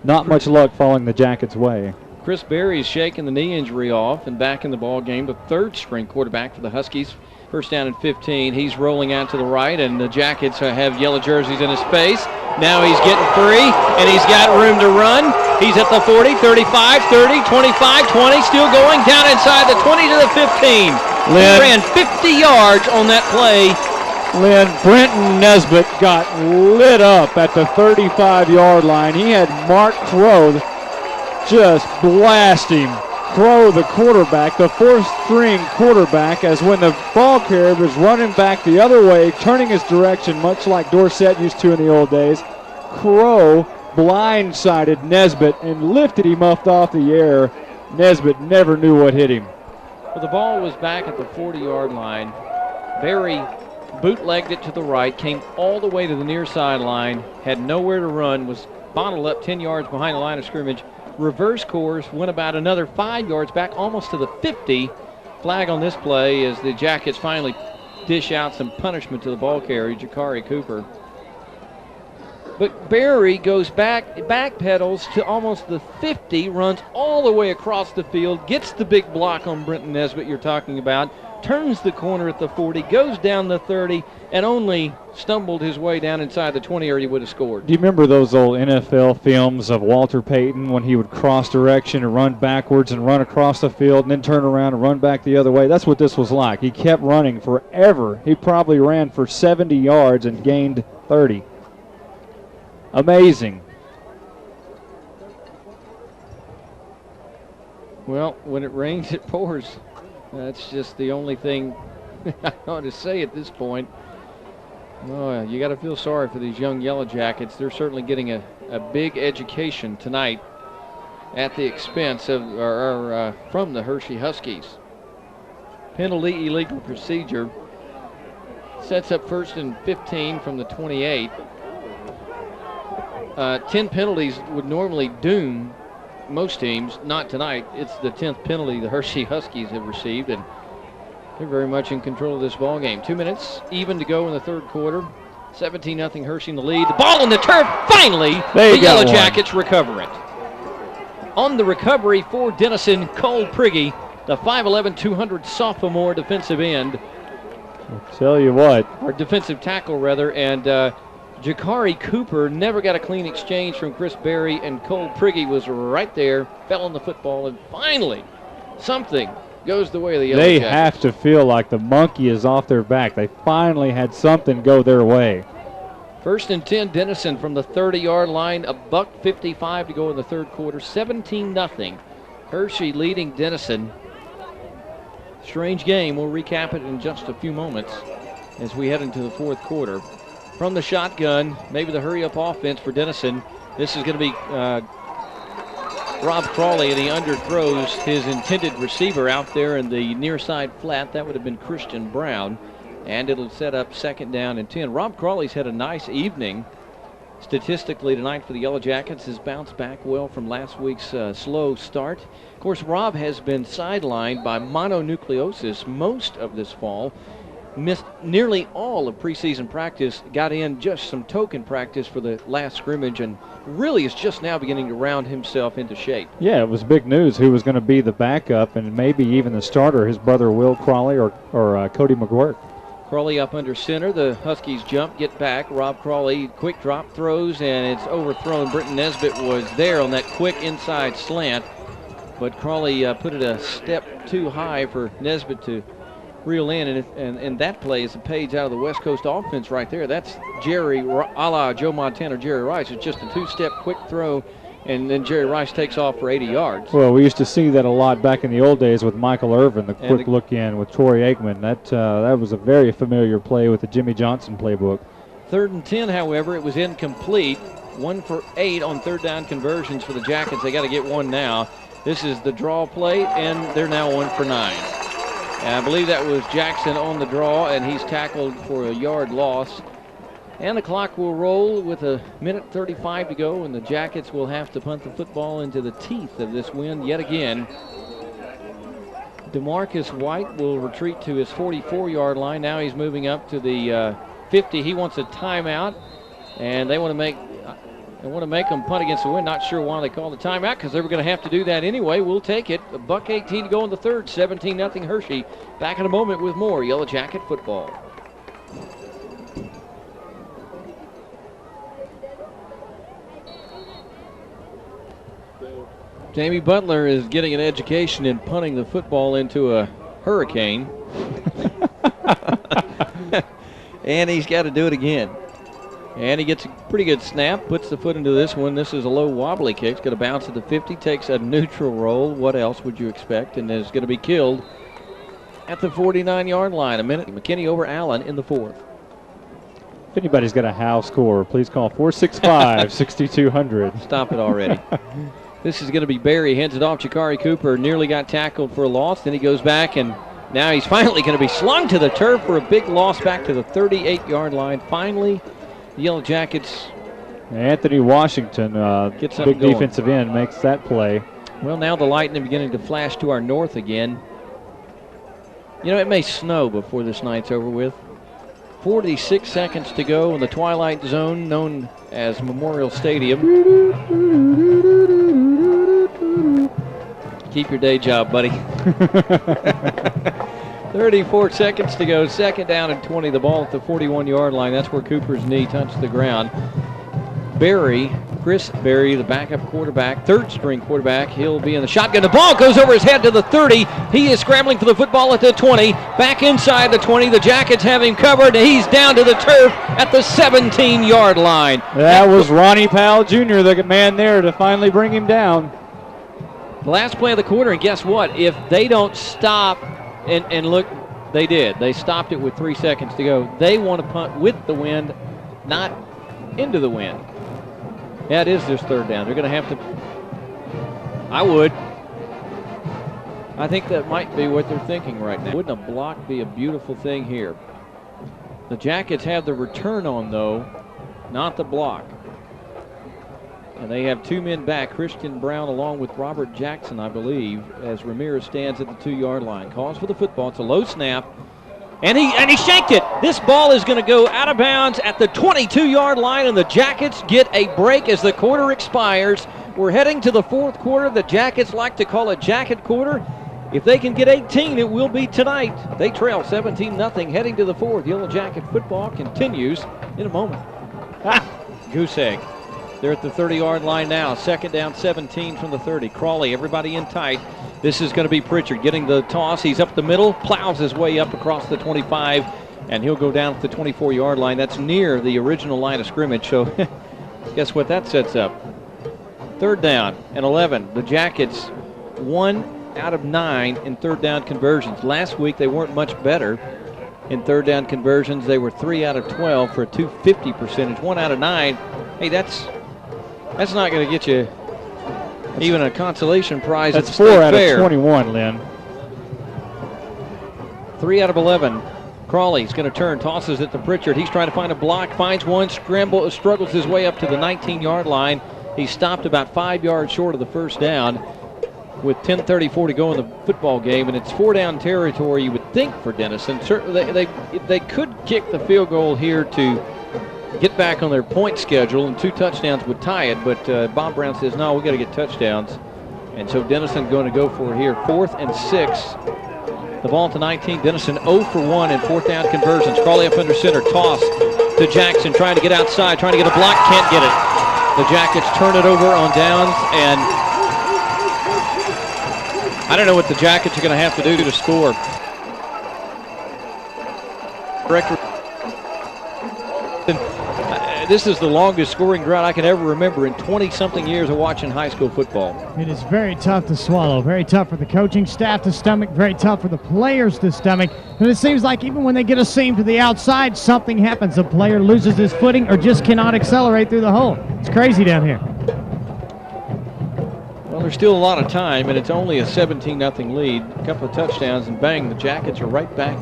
Not much luck falling the Jackets' way. Chris Berry's shaking the knee injury off and back in the ball game. The 3rd-string quarterback for the Huskies. 1st down and 15. He's rolling out to the right, and the Jackets have yellow jerseys in his face. Now he's getting free, and he's got room to run. He's at the 40, 35, 30, 25, 20, still going down inside the 20 to the 15. He ran 50 yards on that play. Brenton Nesbitt got lit up at the 35-yard line. He had Mark Crow just blast him. Crow, the quarterback, the 4th-string quarterback, as when the ball carrier was running back the other way, turning his direction, much like Dorsett used to in the old days, Crow blindsided Nesbitt and lifted him up off the air. Nesbitt never knew what hit him. Well, the ball was back at the 40-yard line. Berry bootlegged it to the right, came all the way to the near sideline, had nowhere to run, was bottled up 10 yards behind the line of scrimmage. Reverse course, went about another 5 yards back, almost to the 50. Flag on this play as the Jackets finally dish out some punishment to the ball carrier, Jakari Cooper. But Berry goes backpedals to almost the 50, runs all the way across the field, gets the big block on Brenton Nesbitt you're talking about, turns the corner at the 40, goes down the 30, and only stumbled his way down inside the 20, or he would have scored. Do you remember those old NFL films of Walter Payton when he would cross direction and run backwards and run across the field and then turn around and run back the other way? That's what this was like. He kept running forever. He probably ran for 70 yards and gained 30. Amazing. Well, when it rains, it pours. That's just the only thing I want to say at this point. Oh, you got to feel sorry for these young Yellowjackets. They're certainly getting a big education tonight at the expense of from the Hirschi Huskies. Penalty illegal procedure sets up 1st and 15 from the 28. 10 penalties would normally doom most teams. Not tonight. It's the 10th penalty the Hirschi Huskies have received, and they're very much in control of this ball game. 2 minutes even to go in the third quarter. 17-0 Hirschi in the lead. The ball in the turf. Finally, the Yellowjackets recover it. On the recovery for Denison, Cole Prigge, the 5'11", 200 sophomore defensive end. I'll tell you what. Or defensive tackle, rather, and Jakari Cooper never got a clean exchange from Chris Berry, and Cole Prigge was right there, fell on the football, and finally something goes the way of the Yellowjackets. They have to feel like the monkey is off their back. They finally had something go their way. 1st and 10, Denison from the 30-yard line, $1:55 to go in the third quarter, 17-0. Hirschi leading Denison. Strange game. We'll recap it in just a few moments as we head into the fourth quarter. From the shotgun, maybe the hurry-up offense for Denison. This is going to be Rob Crawley, and he underthrows his intended receiver out there in the near side flat. That would have been Christian Brown, and it'll set up 2nd down and 10. Rob Crawley's had a nice evening statistically tonight for the Yellowjackets. Has bounced back well from last week's slow start. Of course, Rob has been sidelined by mononucleosis most of this fall. Missed nearly all of preseason practice, got in just some token practice for the last scrimmage, and really is just now beginning to round himself into shape. Yeah, it was big news who was going to be the backup and maybe even the starter, his brother Will Crawley or Cody McGuirk. Crawley up under center. The Huskies jump, get back. Rob Crawley, quick drop, throws, and it's overthrown. Britton Nesbitt was there on that quick inside slant, but Crawley put it a step too high for Nesbitt to reel in, and that play is a page out of the West Coast offense right there. That's Jerry, a la Joe Montana, Jerry Rice. It's just a two-step quick throw, and then Jerry Rice takes off for 80 yards. Well, we used to see that a lot back in the old days with Michael Irvin, the quick look in with Troy Aikman. That was a very familiar play with the Jimmy Johnson playbook. 3rd and 10, however, it was incomplete. 1 for 8 on 3rd down conversions for the Jackets. They got to get one now. This is the draw play, and they're now 1 for 9. And I believe that was Jackson on the draw, and he's tackled for a yard loss. And the clock will roll with 1:35 to go, and the Jackets will have to punt the football into the teeth of this wind yet again. DeMarcus White will retreat to his 44-yard line. Now he's moving up to the 50. He wants a timeout, and they want to make them punt against the wind. Not sure why they called the timeout, because they were going to have to do that anyway. We'll take it. $1:18 to go in the third. 17-0 Hirschi. Back in a moment with more Yellow Jacket football. Jamie Butler is getting an education in punting the football into a hurricane. And he's got to do it again. And he gets a pretty good snap, puts the foot into this one. This is a low wobbly kick. It's going to bounce at the 50, takes a neutral roll. What else would you expect? And is going to be killed at the 49-yard line. A minute. McKinney over Allen in the fourth. If anybody's got a Howe score, please call 465-6200. Stop it already. This is going to be Barry. Hands it off. Jakari Cooper nearly got tackled for a loss. Then he goes back, and now he's finally going to be slung to the turf for a big loss back to the 38-yard line. Finally, the Yellow Jackets. Anthony Washington, big defensive end, makes that play. Well, now the lightning beginning to flash to our north again. You know, it may snow before this night's over with. 46 seconds to go in the twilight zone known as Memorial Stadium. Keep your day job, buddy. 34 seconds to go. Second down and 20. The ball at the 41-yard line. That's where Cooper's knee touched the ground. Chris Berry, the backup quarterback, third-string quarterback. He'll be in the shotgun. The ball goes over his head to the 30. He is scrambling for the football at the 20. Back inside the 20. The Jackets have him covered. He's down to the turf at the 17-yard line. That was Ronnie Powell Jr., the man there to finally bring him down. The last play of the quarter, and guess what? If they don't stop, and look, they did. They stopped it with 3 seconds to go. They want to punt with the wind, not into the wind. Yeah, it is this third down. They're going to have to. I would. I think that might be what they're thinking right now. Wouldn't a block be a beautiful thing here? The Jackets have the return on, though, not the block. And they have 2 men back, Christian Brown along with Robert Jackson, I believe, as Ramirez stands at the 2-yard line. Calls for the football. It's a low snap. And he shanked it. This ball is going to go out of bounds at the 22-yard line, and the Jackets get a break as the quarter expires. We're heading to the fourth quarter. The Jackets like to call it Jacket quarter. If they can get 18, it will be tonight. They trail 17-0 heading to the fourth. Yellow Jacket football continues in a moment. Goose egg. They're at the 30-yard line now. Second down, 17 from the 30. Crawley, everybody in tight. This is going to be Pritchard getting the toss. He's up the middle, plows his way up across the 25, and he'll go down at the 24-yard line. That's near the original line of scrimmage, so guess what that sets up? Third down and 11. The Jackets 1 out of 9 in third down conversions. Last week they weren't much better in third down conversions. They were 3 out of 12 for a 250 percentage. 1 out of 9. Hey, that's not going to get you even a consolation prize. That's 4 out of 21, Lynn. 3 out of 11. Crawley's going to turn, tosses it to Pritchard. He's trying to find a block, finds one, struggles his way up to the 19-yard line. He stopped about 5 yards short of the first down with 10:34 to go in the football game, and it's 4-down territory, you would think, for Denison. Certainly, they could kick the field goal here to get back on their point schedule, and 2 touchdowns would tie it, but Bob Brown says, no, we got to get touchdowns. And so Denison going to go for here, 4th and 6. The ball to 19. Denison 0 for 1 in 4th down conversions. Crawley up under center, toss to Jackson, trying to get outside, trying to get a block, can't get it. The Jackets turn it over on downs, and I don't know what the Jackets are going to have to do to score. This is the longest scoring drought I can ever remember in 20-something years of watching high school football. It is very tough to swallow, very tough for the coaching staff to stomach, very tough for the players to stomach. And it seems like even when they get a seam to the outside, something happens. A player loses his footing or just cannot accelerate through the hole. It's crazy down here. Well, there's still a lot of time, and it's only a 17-0 lead. A couple of touchdowns, and bang, the Jackets are right back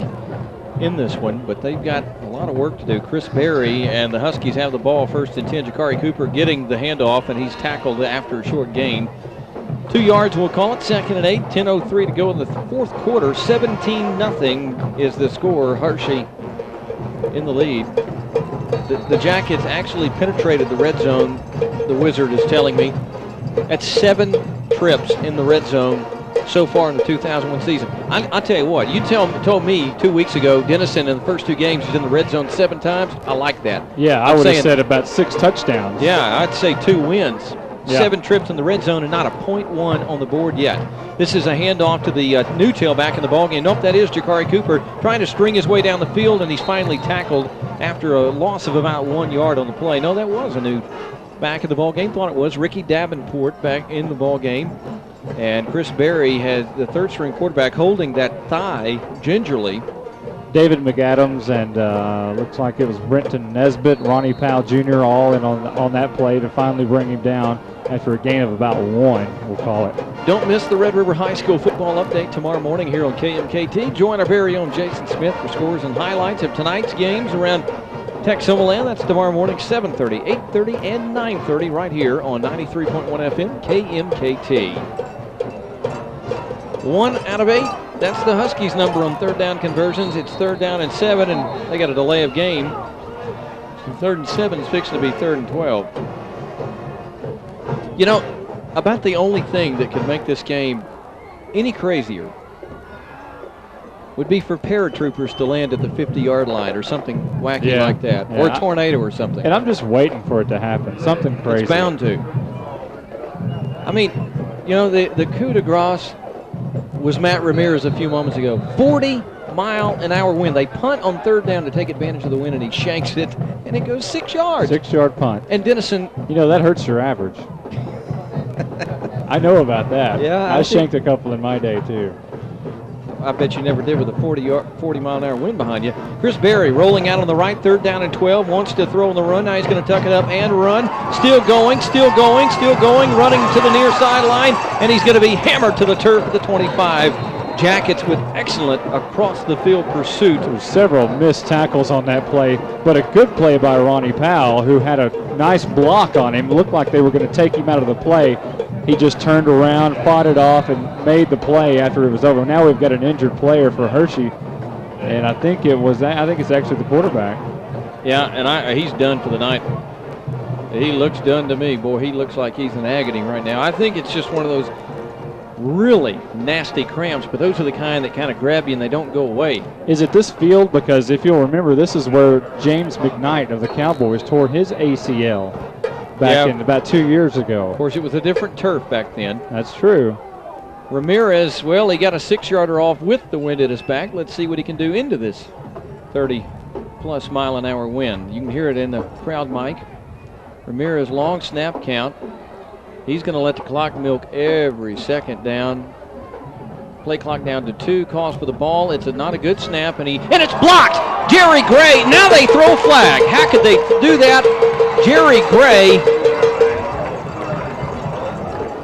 in this one, but they've got a lot of work to do. Chris Berry and the Huskies have the ball, 1st and 10. Jakari Cooper getting the handoff, and he's tackled after a short gain. 2 yards, we'll call it. 2nd and 8, 10:03 to go in the fourth quarter. 17-0 is the score. Hirschi in the lead. The Jackets actually penetrated the red zone, the Wizard is telling me. That's 7 trips in the red zone so far in the 2001 season. I'll tell you what, you told me 2 weeks ago, Denison in the first 2 games is in the red zone 7 times. I like that. Yeah, I would have said about 6 touchdowns. Yeah, I'd say 2 wins. Yeah. 7 trips in the red zone and not a .1 on the board yet. This is a handoff to the new tailback in the ballgame. Nope, that is Jakari Cooper trying to string his way down the field, and he's finally tackled after a loss of about 1 yard on the play. No, that was a new back in the ballgame. Thought it was Ricky Davenport back in the ballgame. And Chris Berry has the 3rd-string quarterback holding that thigh gingerly. David McAdams and looks like it was Brenton Nesbitt, Ronnie Powell Jr. all in on that play to finally bring him down after a gain of about 1, we'll call it. Don't miss the Red River High School football update tomorrow morning here on KMKT. Join our very own Jason Smith for scores and highlights of tonight's games around Texoma. That's tomorrow morning, 7:30, 8:30, and 9:30 right here on 93.1 FM KMKT. 1 out of 8. That's the Huskies' number on third down conversions. It's 3rd down and 7, and they got a delay of game. So 3rd and 7 is fixing to be 3rd and 12. You know, about the only thing that could make this game any crazier would be for paratroopers to land at the 50-yard line or something wacky like that, or a tornado or something. And I'm just waiting for it to happen, something crazy. It's bound to. I mean, you know, the coup de grace was Matt Ramirez a few moments ago. 40-mile-an-hour wind. They punt on third down to take advantage of the wind, and he shanks it, and it goes 6 yards. 6-yard punt. And Denison. You know, that hurts your average. I know about that. Yeah, I shanked a couple in my day, too. I bet you never did with a 40-mile-an-hour wind behind you. Chris Berry rolling out on the right, third down and 12, wants to throw on the run. Now he's going to tuck it up and run. Still going, running to the near sideline, and he's going to be hammered to the turf at the 25. Jackets with excellent across-the-field pursuit. There were several missed tackles on that play, but a good play by Ronnie Powell, who had a nice block on him. It looked like they were going to take him out of the play. He just turned around, fought it off, and made the play after it was over. Now we've got an injured player for Hirschi, and I think it's actually the quarterback. Yeah, and he's done for the night. He looks done to me. Boy, he looks like he's in agony right now. I think it's just one of those really nasty cramps, but those are the kind that kind of grab you and they don't go away. Is it this field? Because if you'll remember, this is where James McKnight of the Cowboys tore his ACL back in about 2 years ago. Of course, it was a different turf back then. That's true. Ramirez, well, he got a 6-yarder off with the wind at his back. Let's see what he can do into this 30-plus mile-an-hour wind. You can hear it in the crowd mic. Ramirez, long snap count. He's going to let the clock milk every second down. Play clock down to 2. Calls for the ball. It's not a good snap, and it's blocked. Jerry Gray. Now they throw flag. How could they do that?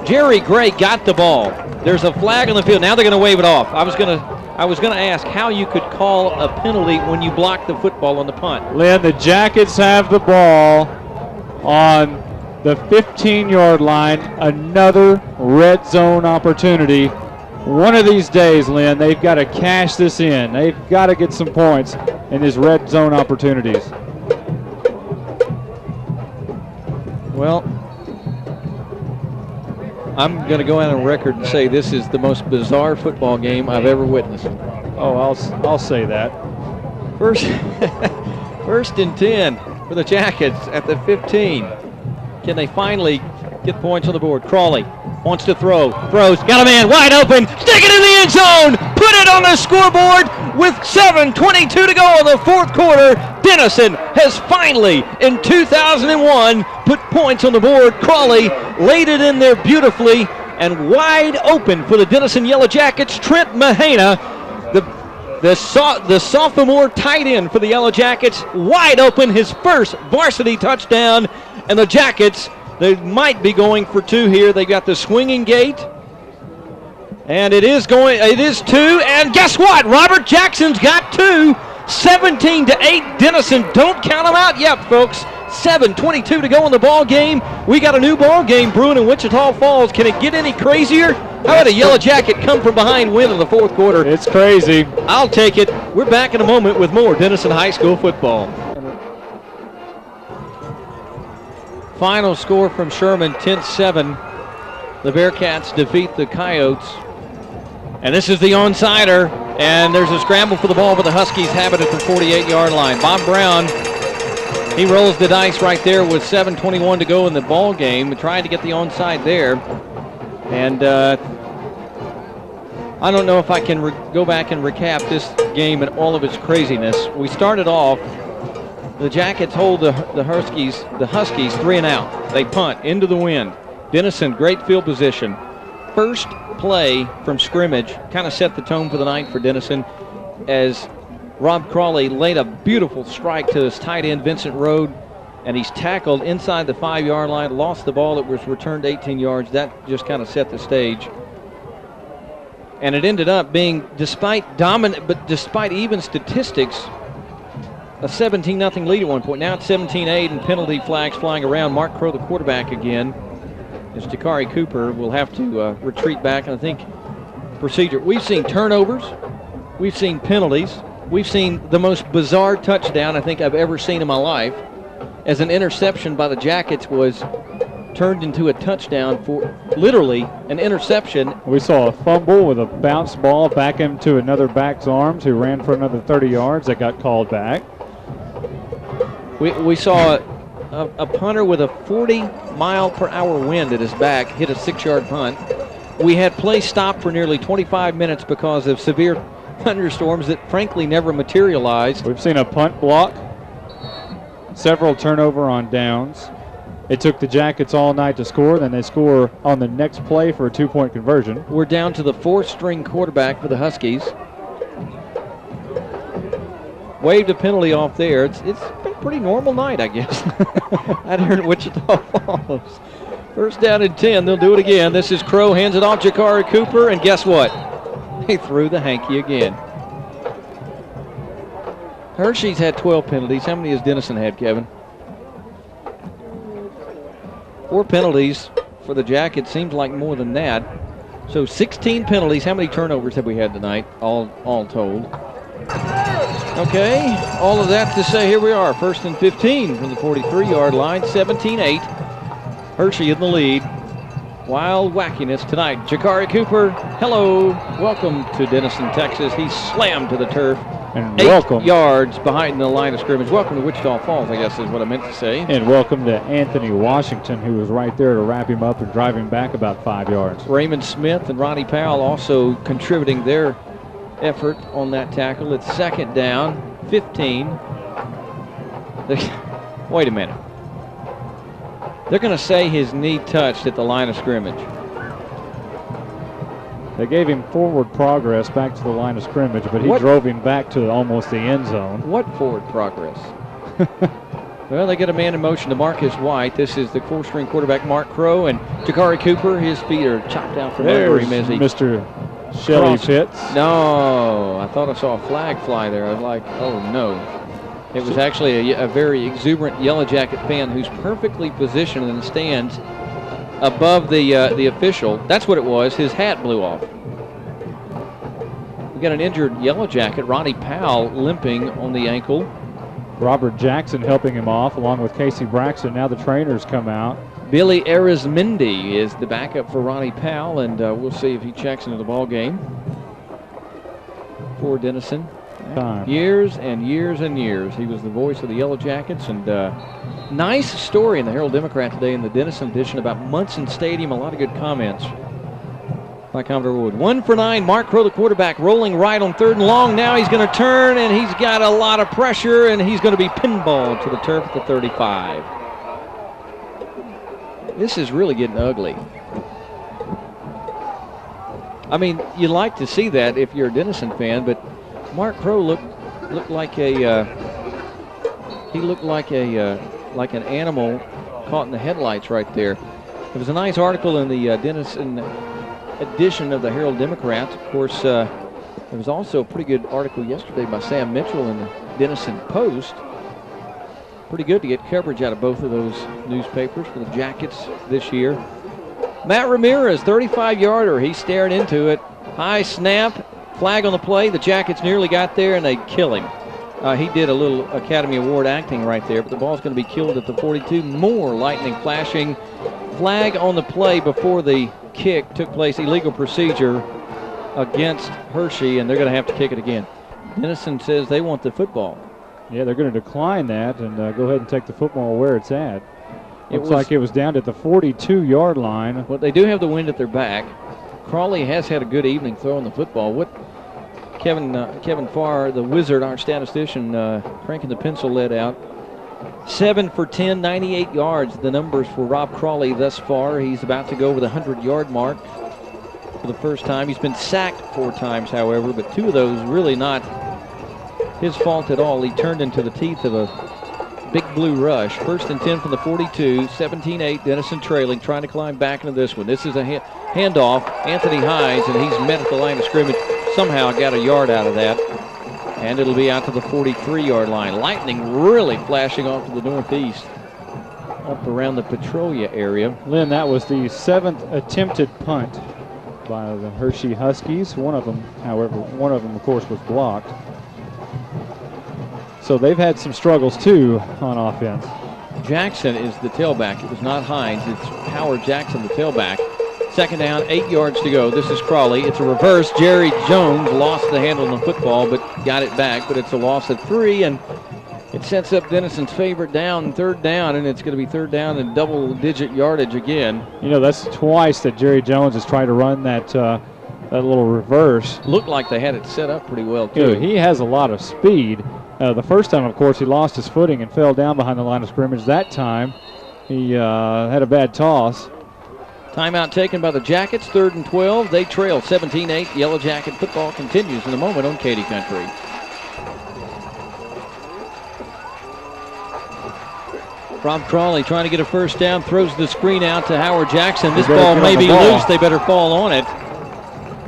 Jerry Gray got the ball. There's a flag on the field. Now they're going to wave it off. I was going to ask how you could call a penalty when you block the football on the punt. Lynn, the Jackets have the ball on the 15-yard line. Another red zone opportunity. One of these days, Lynn, they've got to cash this in. They've got to get some points in these red zone opportunities. Well, I'm going to go out on record and say this is the most bizarre football game I've ever witnessed. Oh, I'll say that. First and 10 for the Jackets at the 15. Can they finally get points on the board? Crawley wants to throws, got a man wide open, stick it in the end zone, put it on the scoreboard with 7:22 to go in the fourth quarter. Denison has finally, in 2001, put points on the board. Crawley laid it in there beautifully and wide open for the Denison Yellowjackets. Trent Mahana, the sophomore tight end for the Yellowjackets, wide open, his first varsity touchdown, and the Jackets, they might be going for 2 here. They got the swinging gate, and it is 2, and guess what? Robert Jackson's got 2. 17-8, Denison. Don't count them out yet, folks. 7:22 to go in the ball game. We got a new ball game brewing in Wichita Falls. Can it get any crazier? How about a Yellow Jacket come from behind win in the fourth quarter? It's crazy. I'll take it. We're back in a moment with more Denison High School football. Final score from Sherman, 10-7. The Bearcats defeat the Coyotes. And this is the onside-er, and there's a scramble for the ball, but the Huskies have it at the 48-yard line. Bob Brown, he rolls the dice right there with 7:21 to go in the ball game, trying to get the onside there. And I don't know if I can go back and recap this game and all of its craziness. We started off, the Jackets hold the Huskies 3 and out. They punt into the wind. Denison, great field position. First play from scrimmage kind of set the tone for the night for Denison as Rob Crawley laid a beautiful strike to his tight end Vincent Rode, and he's tackled inside the 5-yard line, lost the ball. It was returned 18 yards. That just kind of set the stage. And it ended up being, despite even statistics, a 17-0 lead at one point. Now it's 17-8 and penalty flags flying around. Mark Crow, the quarterback again, as Jakari Cooper will have to retreat back. And I think procedure. We've seen turnovers. We've seen penalties. We've seen the most bizarre touchdown I think I've ever seen in my life, as an interception by the Jackets was turned into a touchdown for literally an interception. We saw a fumble with a bounce ball back into another back's arms who ran for another 30 yards that got called back. We saw a punter with a 40-mile-per-hour wind at his back hit a 6-yard punt. We had play stopped for nearly 25 minutes because of severe thunderstorms that frankly never materialized. We've seen a punt block, several turnover on downs. It took the Jackets all night to score, then they score on the next play for a 2-point conversion. We're down to the 4th-string quarterback for the Huskies. Waved a penalty off there. It's been a pretty normal night, I guess, out here in Wichita Falls. 1st down and 10. They'll do it again. This is Crow, hands it off Jakari Cooper, and guess what? He threw the hanky again. Hirschi's had 12 penalties. How many has Denison had, Kevin? 4 penalties for the Jackets. Seems like more than that. So 16 penalties. How many turnovers have we had tonight, all told? Okay, all of that to say, here we are, 1st and 15 from the 43-yard line, 17-8. Hirschi in the lead. Wild wackiness tonight. Jakari Cooper, hello. Welcome to Denison, Texas. He slammed to the turf. And 8 yards behind the line of scrimmage. Welcome to Wichita Falls, I guess is what I meant to say. And welcome to Anthony Washington, who was right there to wrap him up and drive him back about 5 yards. Raymond Smith and Ronnie Powell also contributing their effort on that tackle. It's 2nd down, 15. Wait a minute. They're going to say his knee touched at the line of scrimmage. They gave him forward progress back to the line of scrimmage, but he drove him back to almost the end zone. What forward progress? Well, they get a man in motion to Marcus White. This is the 4th-string quarterback, Mark Crow, and Jakari Cooper. His feet are chopped out from under him as he Mr. Shelly Pitts. No, I thought I saw a flag fly there. I was like, oh no. It was actually a very exuberant Yellowjacket fan who's perfectly positioned in the stands above the official. That's what it was. His hat blew off. We got an injured Yellowjacket, Ronnie Powell, limping on the ankle. Robert Jackson helping him off along with Casey Braxton. Now the trainers come out. Billy Arizmendi is the backup for Ronnie Powell, and we'll see if he checks into the ball game for Denison. Years and years and years. He was the voice of the Yellowjackets, and nice story in the Herald Democrat today in the Denison edition about Munson Stadium. A lot of good comments by Commodore Wood. 1 for 9. Mark Crow, the quarterback, rolling right on 3rd and long. Now he's going to turn, and he's got a lot of pressure, and he's going to be pinballed to the turf at the 35. This is really getting ugly. I mean, you like to see that if you're a Denison fan, but Mark Crow looked like an animal caught in the headlights right there. There was a nice article in the Denison edition of the Herald Democrat. Of course, there was also a pretty good article yesterday by Sam Mitchell in the Denison Post. Pretty good to get coverage out of both of those newspapers for the Jackets this year. Matt Ramirez, 35-yarder. He's staring into it. High snap. Flag on the play. The Jackets nearly got there, and they kill him. He did a little Academy Award acting right there, but the ball's going to be killed at the 42. More lightning flashing. Flag on the play before the kick took place. Illegal procedure against Hirschi, and they're going to have to kick it again. Denison says they want the football. Yeah, they're going to decline that and go ahead and take the football where it's at. Looks like it was down at the 42-yard line. Well, they do have the wind at their back. Crawley has had a good evening throwing the football. What Kevin Farr, the wizard, our statistician, cranking the pencil lead out. 7 for 10, 98 yards. The numbers for Rob Crawley thus far. He's about to go over the 100-yard mark for the first time. He's been sacked 4 times, however, but 2 of those really not his fault at all. He turned into the teeth of a big blue rush. 1st and 10 from the 42, 17-8, Denison trailing, trying to climb back into this one. This is a handoff. Anthony Hines, and he's met at the line of scrimmage. Somehow got a yard out of that. And it'll be out to the 43-yard line. Lightning really flashing off to the northeast, up around the Petrolia area. Lynn, that was the 7th attempted punt by the Hirschi Huskies. One of them, however, of course, was blocked. So they've had some struggles, too, on offense. Jackson is the tailback. It was not Hines. It's Howard Jackson, the tailback. Second down, 8 yards to go. This is Crawley. It's a reverse. Jerry Jones lost the handle on the football, but got it back. But it's a loss of 3, and it sets up Denison's favorite down, third down, and it's going to be third down and double-digit yardage again. You know, that's twice that Jerry Jones has tried to run that little reverse. Looked like they had it set up pretty well, too. Dude, he has a lot of speed. The first time, of course, he lost his footing and fell down behind the line of scrimmage. That time, he had a bad toss. Timeout taken by the Jackets, 3rd and 12. They trail 17-8. Yellow Jacket football continues in a moment on Katy Country. Rob Crawley trying to get a first down, throws the screen out to Howard Jackson. This ball may be loose. They better fall on it.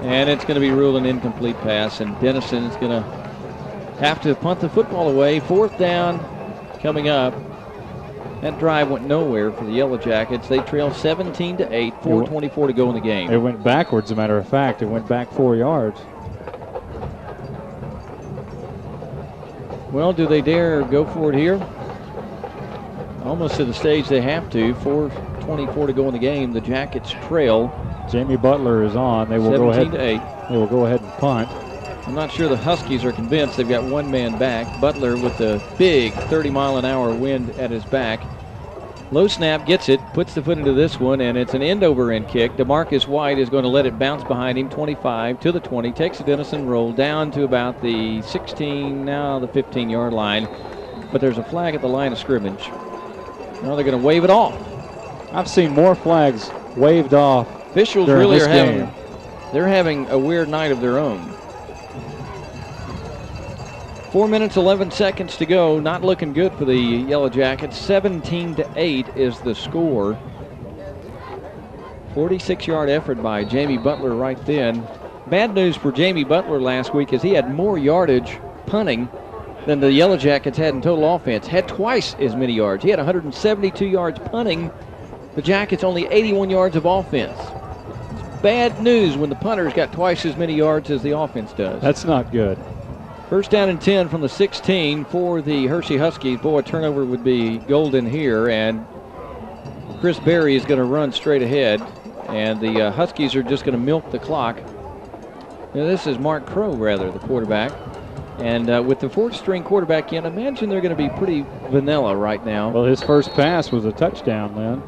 And it's going to be ruled an incomplete pass, and Denison is going to have to punt the football away. 4th down coming up. That drive went nowhere for the Yellow Jackets. They trail 17-8, 4:24 to go in the game. It went backwards, as a matter of fact. It went back 4 yards. Well, do they dare go for it here? Almost to the stage they have to. 4:24 to go in the game. The Jackets trail. Jamie Butler is on. They will go ahead. 17-8. They will go ahead and punt. I'm not sure the Huskies are convinced. They've got one man back. Butler with a big 30-mile-an-hour wind at his back. Low snap, gets it, puts the foot into this one, and it's an end-over-end kick. DeMarcus White is going to let it bounce behind him, 25 to the 20, takes a Denison roll down to about the 16, now the 15-yard line. But there's a flag at the line of scrimmage. Now they're going to wave it off. I've seen more flags waved off. Officials really are having a weird night of their own. 4 minutes, 11 seconds to go. Not looking good for the Yellow Jackets. 17-8 is the score. 46-yard effort by Jamie Butler right then. Bad news for Jamie Butler last week is he had more yardage punting than the Yellow Jackets had in total offense. Had twice as many yards. He had 172 yards punting. The Jackets only 81 yards of offense. It's bad news when the punter's got twice as many yards as the offense does. That's not good. First down and 10 from the 16 for the Hirschi Huskies. Boy, a turnover would be golden here, and Chris Berry is going to run straight ahead, and the Huskies are just going to milk the clock. Now, this is Mark Crow, rather, the quarterback. And with the fourth-string quarterback in, imagine they're going to be pretty vanilla right now. Well, his first pass was a touchdown, Lynn.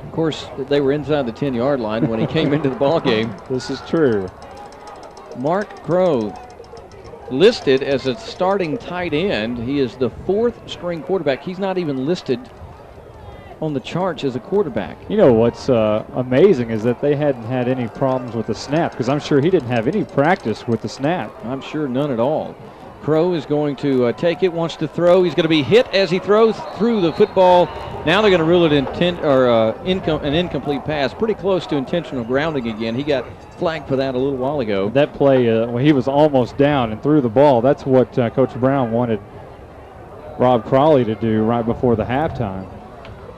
Of course, they were inside the 10-yard line when he came into the ball game. This is true. Mark Crow, listed as a starting tight end. He is the fourth-string quarterback. He's not even listed on the charts as a quarterback. You know what's amazing is that they hadn't had any problems with the snap, because I'm sure he didn't have any practice with the snap. I'm sure none at all. Crow is going to take it, wants to throw. He's going to be hit as he throws through the football. Now they're going to rule it an incomplete pass. Pretty close to intentional grounding again. He got flagged for that a little while ago. That play, when he was almost down and threw the ball, that's what Coach Brown wanted Rob Crawley to do right before the halftime.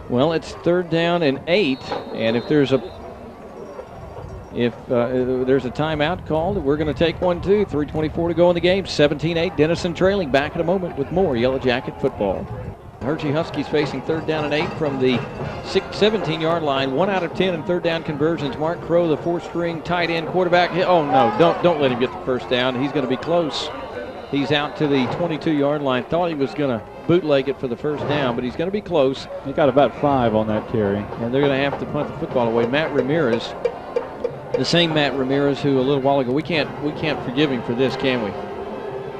Well, it's 3rd down and 8, and if there's a timeout called, we're going to take one too. 3:24 to go in the game. 17-8. Denison trailing. Back in a moment with more Yellow Jacket football. Hirschi Huskies facing 3rd down and 8 from the 17-yard line. 1 out of 10 in 3rd down conversions. Mark Crow, the fourth-string tight end quarterback. Oh no! Don't let him get the first down. He's going to be close. He's out to the 22-yard line. Thought he was going to bootleg it for the first down, but he's going to be close. He got about 5 on that carry. And they're going to have to punt the football away. Matt Ramirez, the same Matt Ramirez who a little while ago, we can't forgive him for this, can we?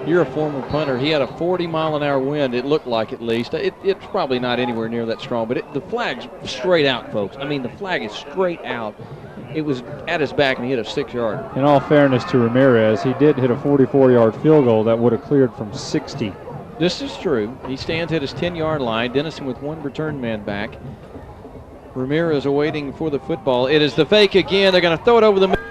You're a former punter. He had a 40-mile-an-hour wind, it looked like at least. It's probably not anywhere near that strong, but the flag's straight out, folks. I mean, the flag is straight out. It was at his back, and he hit a 6-yarder. In all fairness to Ramirez, he did hit a 44-yard field goal that would have cleared from 60. This is true. He stands at his 10-yard line. Denison with one return man back. Ramirez awaiting for the football. It is the fake again. They're going to throw it over the middle.